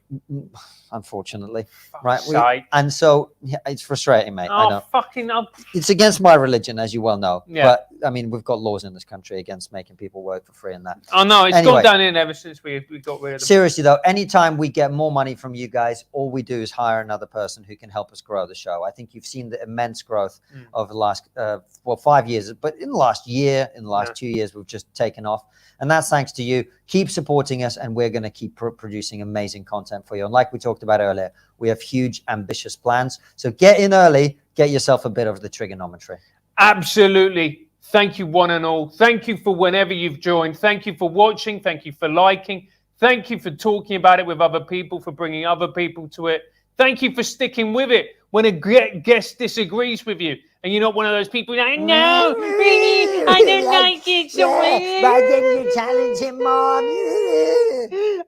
unfortunately, right? And so it's frustrating, mate. I know. Fucking up. It's against my religion, as you well know. Yeah. But I mean, we've got laws in this country against making people work for free and that. Oh no, it's Anyway, gone down in ever since we got rid of them. Seriously though, anytime we get more money from you guys, all we do is hire another person who can help us grow the show. I think you've seen the immense growth over the last 5 years, but in the last year, in the last 2 years, we've just taken off, and that's thanks to you. Keep supporting us, and we're going to keep producing amazing content for you. And like we talked about earlier, we have huge, ambitious plans. So get in early, get yourself a bit of the trigonometry. Absolutely. Thank you, one and all. Thank you for whenever you've joined. Thank you for watching. Thank you for liking. Thank you for talking about it with other people, for bringing other people to it. Thank you for sticking with it when a guest disagrees with you. And you're not one of those people like, no, really, I don't like it. So why didn't you challenge him, Mom?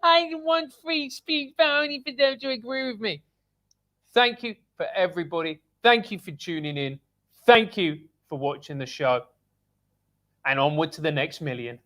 I want free speech, but only for those who agree with me. Thank you for everybody. Thank you for tuning in. Thank you for watching the show. And onward to the next million.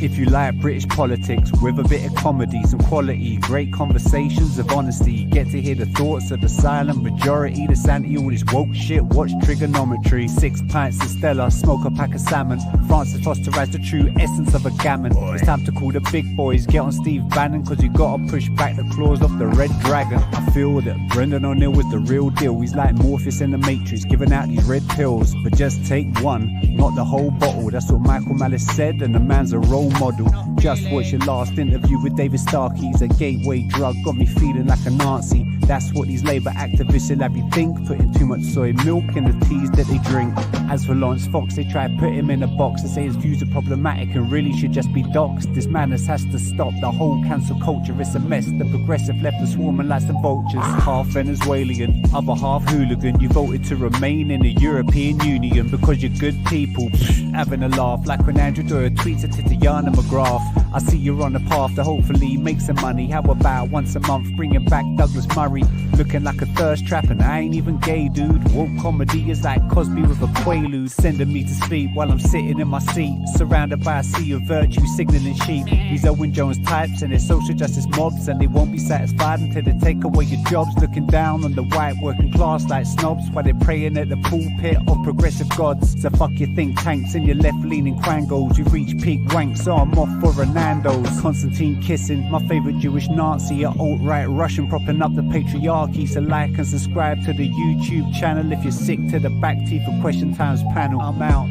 If you like British politics with a bit of comedy, some quality, great conversations of honesty, get to hear the thoughts of the silent majority, the sanity, all this woke shit, watch Trigonometry. 6 pints of Stella, smoke a pack of salmon. Francis Fosterized the true essence of a gammon. It's time to call the big boys, get on Steve Bannon, cause you gotta push back the claws off the Red Dragon. I feel that Brendan O'Neill was the real deal. He's like Morpheus in the Matrix, giving out these red pills, but just take one, not the whole bottle. That's what Michael Malice said, and the man's a role model. Just watch your last interview with David Starkey. He's a gateway drug, got me feeling like a Nazi. That's what these Labour activists will have you think, putting too much soy milk in the teas that they drink. As for Lawrence Fox, they try to put him in a box and say his views are problematic and really should just be doxed. This madness has to stop, the whole cancel culture is a mess. The progressive left are swarming like some vultures. Half Venezuelan, other half hooligan. You voted to remain in the European Union because you're good people. Having a laugh like when Andrew Doyle tweets at Tatiana McGrath. I see you're on a path to hopefully make some money. How about once a month bringing back Douglas Murray? Looking like a thirst trap and I ain't even gay, dude. Woke comedy is like Cosby with a quaalude, sending me to sleep while I'm sitting in my seat, surrounded by a sea of virtue signalling sheep. These Owen Jones types and their social justice mobs, and they won't be satisfied until they take away your jobs. Looking down on the white working class like snobs while they're praying at the pulpit of progressive gods. So fuck your think tanks and your left-leaning quangos. You've reached peak rank, so I'm off for Renando's. Konstantin Kisin, my favourite Jewish Nazi, a alt-right Russian propping up the patriarchy. So like and subscribe to the YouTube channel if you're sick to the back teeth for Question Time's panel. I'm out.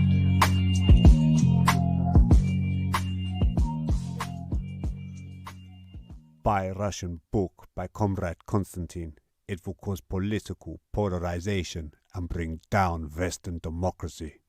Buy a Russian book by Comrade Konstantin. It will cause political polarization and bring down Western democracy.